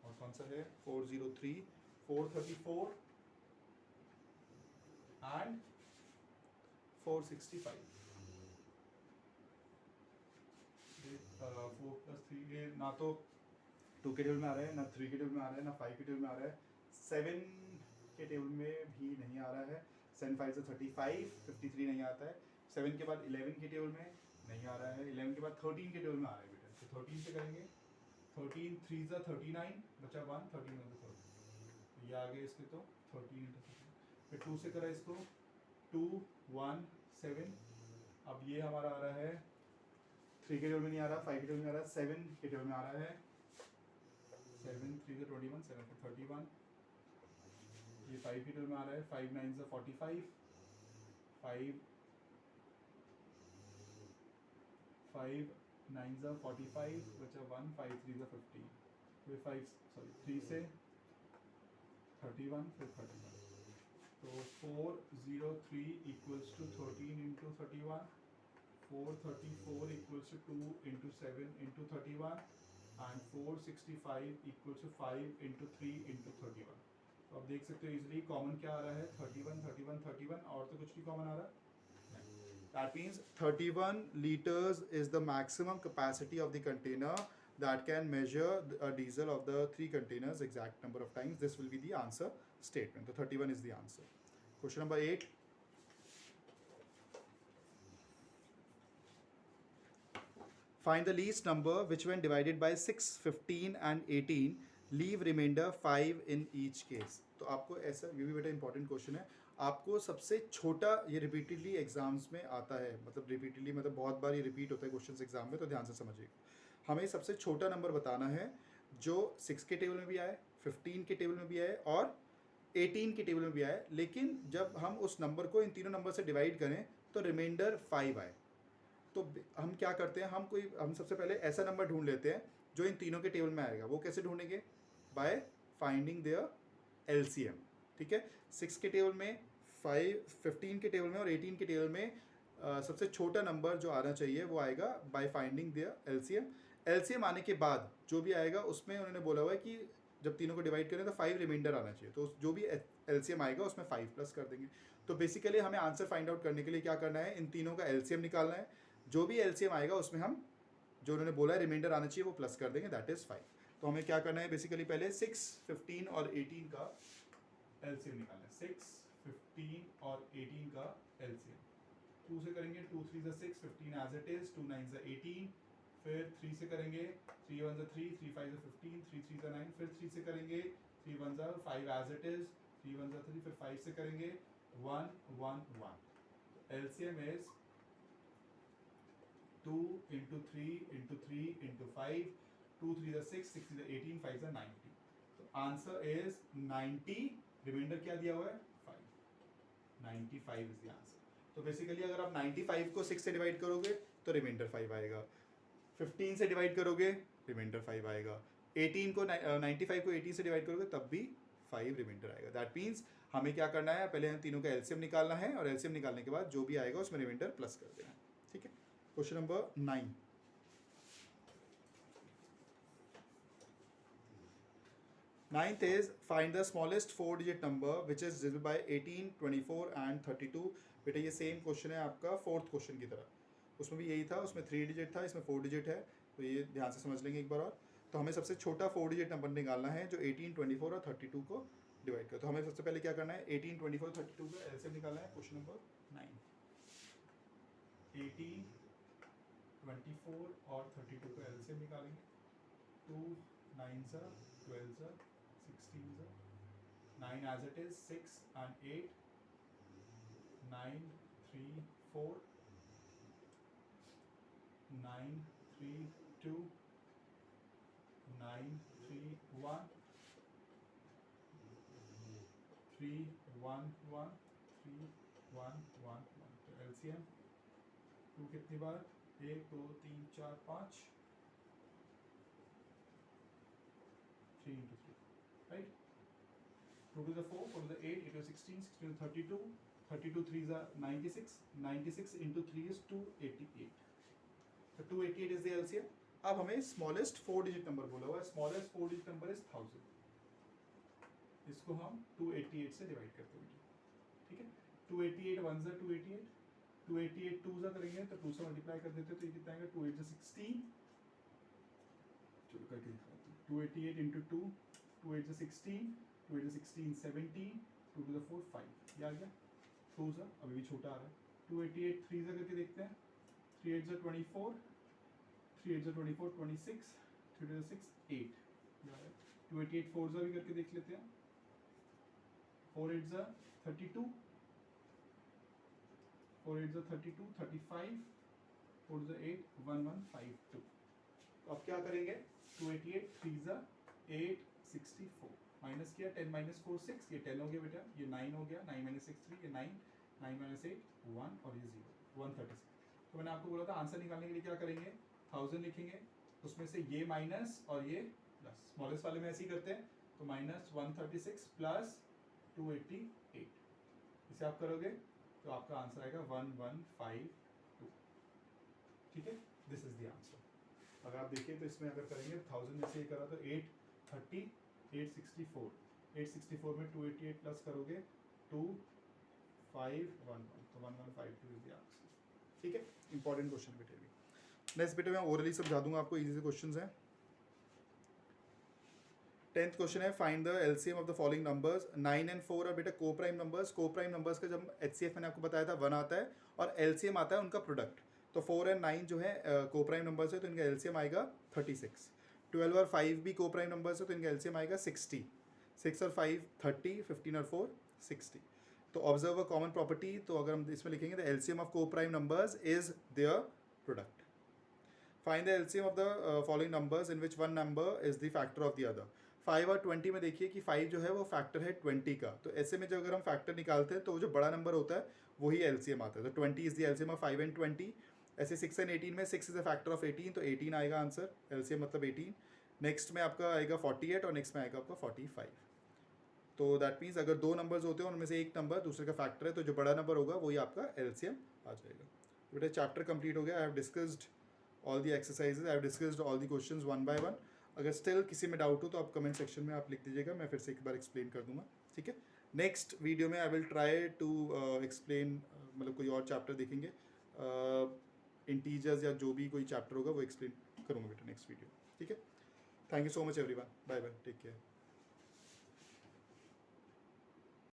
और कौन सा है 403 434 एंड 465. 4 + 3 ये ना तो 2 के टेबल में आ रहा है, ना 3 के टेबल में आ रहा है, ना 5 के टेबल में आ रहा है, 7 के टेबल में भी नहीं आ रहा है. 7 5 से 35 53 नहीं आता है. 7 के बाद 11 के टेबल में नहीं आ रहा है. 11 के बाद 13 के टेबल में आ रहा है बेटा. तो 13 से करेंगे. 13 3 ज़ा 39 बचा 1 13 में 30. ये आ गए इसके तो 13 × 13. फिर 2 से करा इसको 2 1 7. अब ये हमारा आ रहा है 3 के टेबल में नहीं आ रहा, 5 के टेबल में आ रहा है, 7 के टेबल में आ रहा है. 7 3 से 21 7 से 31. ये 5 के टेबल में आ रहा है. 5 9 से 45 5 5 9 से 45 बचा 1 5 3 से 50. फिर 3 से 31 फिर 31. तो 403 equals to 13 into 31. 434 equals to 2 into 7 into 31 and 465 equals to 5 into 3 into 31. तो आप देख सकते हो इजीली कॉमन क्या आ रहा है 31 31 31 और तो कुछ नहीं कॉमन आ रहा. That means 31 liters is the maximum capacity of the container that can measure a diesel of the three containers exact number of times. This will be the answer statement. So 31 is the answer. Question number 8. Find the least number which when divided by 6, 15 and 18 leave remainder 5 in each case. तो आपको ऐसा ये भी बेटा important question है. आपको सबसे छोटा, ये रिपीटेडली एग्जाम्स में आता है, मतलब रिपीटेडली मतलब बहुत बार ये रिपीट होता है क्वेश्चन एग्जाम में, तो ध्यान से समझिएगा. हमें सबसे छोटा नंबर बताना है जो 6 के टेबल में भी आए, 15 के टेबल में भी आए और 18 के टेबल में भी आए. लेकिन जब हम उस नंबर को इन तीनों नंबर से डिवाइड करें तो रिमाइंडर 5 आए. तो हम क्या करते हैं, हम सबसे पहले ऐसा नंबर ढूंढ लेते हैं जो इन तीनों के टेबल में आएगा. वो कैसे ढूंढेंगे, बाय फाइंडिंग देयर LCM. ठीक है, 6 के टेबल में, 15 के टेबल में और 18 के टेबल में सबसे छोटा नंबर जो आना चाहिए वो आएगा by finding there LCM. LCM आने के बाद जो भी आएगा उसमें उन्होंने बोला हुआ है कि जब तीनों को डिवाइड करें तो 5 रिमाइंडर आना चाहिए. तो जो भी एलसीएम आएगा उसमें 5 प्लस कर देंगे। तो बेसिकली हमें आंसर फाइंड आउट करने के लिए क्या करना है, इन तीनों का एलसीएम निकालना है। जो भी एलसीएम आएगा उसमें हम जो उन्होंने बोला है रिमाइंडर आना चाहिए वो प्लस कर देंगे, दैट इज 5। तो हमें क्या करना है बेसिकली, पहले 6, 15 और 18 का एलसीएम निकालना है। 6, 15 और 18 का एलसीएम 2 से करेंगे, 2 3 6, 15 एज इट इज, 2 9 18, फिर 3 से करेंगे, 3 1 3, 3 5 15, 3 3 9, फिर 3 से करेंगे, 3 1 5 एज इट इज, 3 1 3, फिर 5 से करेंगे 1 1 1। LCM is 2 into 3 into 3 into 5, 2 3 6, 6 3 18, 5 90। तो आंसर इज 90, रिमाइंडर क्या दिया हुआ है 5, 95 इज द आंसर। तो बेसिकली अगर आप 95 को 6 से डिवाइड करोगे तो रिमाइंडर 5 आएगा, 15 से डिवाइड करोगे रिमाइंडर 5 आएगा, 18 को 95 को 18 से डिवाइड करोगे तब भी 5 रिमाइंडर आएगा। दैट मीन्स हमें क्या करना है, पहले इन तीनों का एलसीएम निकालना है और एलसीएम निकालने के बाद जो भी आएगा उसमें रिमाइंडर प्लस कर देना है। ठीक है, question number 9। Ninth is find the smallest 4-digit number which is divisible by 18, 24 and 32। बेटा ये सेम क्वेश्चन है आपका फोर्थ क्वेश्चन की तरह, उसमें भी यही था, उसमें 3 डिजिट था, इसमें 4 डिजिट है। तो ये ध्यान से समझ लेंगे एक बार और। तो हमें सबसे छोटा 4 डिजिट नंबर निकालना है जो 18, 24 और 32 को डिवाइड कर। तो हमें सबसे पहले क्या करना है, 18, 24, 32 का एलसीएम निकालना है। क्वेश्चन नंबर 9, 18, 24 और 32 का एलसीएम निकालेंगे। 2 9 12 16, 9 as it is, 6 and 8, 9 3 4, 9 3 2, 9 3 1, 3 1 1, 3 1 1 1। तो एलसीएम 2 कितनी बार, 1 2 3 4 5, 3 into 3, right? 2 to the 4, 4 to the 8, 8 to the 16, 16 to 32, 32 3s are 96, 96 into 3 is 288। So 288 is the LCM। अब हमें स्मॉलेस्ट 4 डिजिट नंबर बोला हुआ है, स्मॉलेस्ट 4 डिजिट नंबर इज 1000। इसको हम 288 से डिवाइड करते हैं, ठीक है। 288 1s are 288, 288 2s करेंगे तो 2 से मल्टीप्लाई कर देते हैं तो ये कितना आएगा, 2 8 16। चलो करके दिखाते हैं, 288 into 2, 2 8 16, 2 8 16 17, 2 to the 4 5, ये आ गया। 2 सा अभी भी छोटा आ रहा है, 288 3 सा करके देखते हैं, 3 8 24, 3 8 24 26, 3 to the 6 8, 288 4 सा भी करके देख लेते हैं, 4 8 32, 4 8 32 35, 4 to the 8 1152। तो अब क्या करेंगे, 288 3 864, माइनस किया, 10 माइनस 4 6, ये 10 हो गया बेटा, ये 9 हो गया, 9 माइनस 6 3, ये 9, 9 माइनस 8 1 और ये 0, 136। तो मैंने आपको बोला था आंसर निकालने के लिए क्या करेंगे, 1000 लिखेंगे, उसमें से ये माइनस और ये प्लस, स्मॉलेस्ट वाले में ऐसे ही करते हैं। तो माइनस 136 प्लस 288, इसे आप करोगे तो आपका आंसर आएगा 1152। ठीक है, दिस इज द आंसर। अगर आप देखिए तो इसमें अगर करेंगे 1000 में से ये करा तो 830, 864, 864 में 288 प्लस करोगे 2511, तो 1152 इज द आंसर। ठीक है, इंपॉर्टेंट क्वेश्चन बेटे भी। नेक्स्ट बेटे मैं ओरली समझा दूंगा आपको, इजी से क्वेश्चंस हैं। 10th क्वेश्चन है find the LCM of the following numbers. 9 and 4 और बेटा को प्राइम नंबर्स। को प्राइम नंबर्स का जब एचसीएफ मैंने आपको बताया था 1 आता है और एलसीएम आता है उनका प्रोडक्ट। तो 4 and 9 जो है को प्राइम नंबर्स है तो इनका एलसीएम आएगा 36। 12 और 5 भी को प्राइम नंबर्स है तो इनका एलसीएम आएगा 60। 6 और 5 30, 15 और 4 60। तो ऑब्जर्व अ कॉमन प्रॉपर्टी, तो अगर हम इसमें लिखेंगे द एलसीएम ऑफ को prime numbers is their product. Find the LCM of the following numbers in which one number is the factor of the other. 5 और 20 में देखिए कि 5 जो है वो फैक्टर है 20 का, तो ऐसे में जब अगर हम फैक्टर निकालते हैं तो जो बड़ा नंबर होता है वही एलसीएम आता है। तो 20 is the LCM of 5 and 20। ऐसे 6 and 18 में 6 इज अ फैक्टर ऑफ 18, तो 18 आएगा आंसर, एलसीएम मतलब 18। नेक्स्ट में आपका आएगा 48 और नेक्स्ट में आएगा आपका 45। तो दैट मीन्स अगर दो नंबर्स होते हैं उनमें से एक नंबर दूसरे का फैक्टर है तो जो बड़ा नंबर होगा वही आपका एलसीएम आ जाएगा। बेटा चैप्टर कंप्लीट हो गया। I have discussed all the exercises, I have discussed all the questions one by one. अगर स्टिल किसी में डाउट हो तो आप कमेंट सेक्शन में आप लिख दीजिएगा, मैं फिर से एक बार एक्सप्लेन कर दूंगा। ठीक है, नेक्स्ट वीडियो में I will try to explain, मतलब कोई और चैप्टर देखेंगे, इंटीजर्स या जो भी कोई चैप्टर होगा वो एक्सप्लेन करूँगा बेटा नेक्स्ट वीडियो, ठीक है। Thank you so much everyone, bye bye, take care.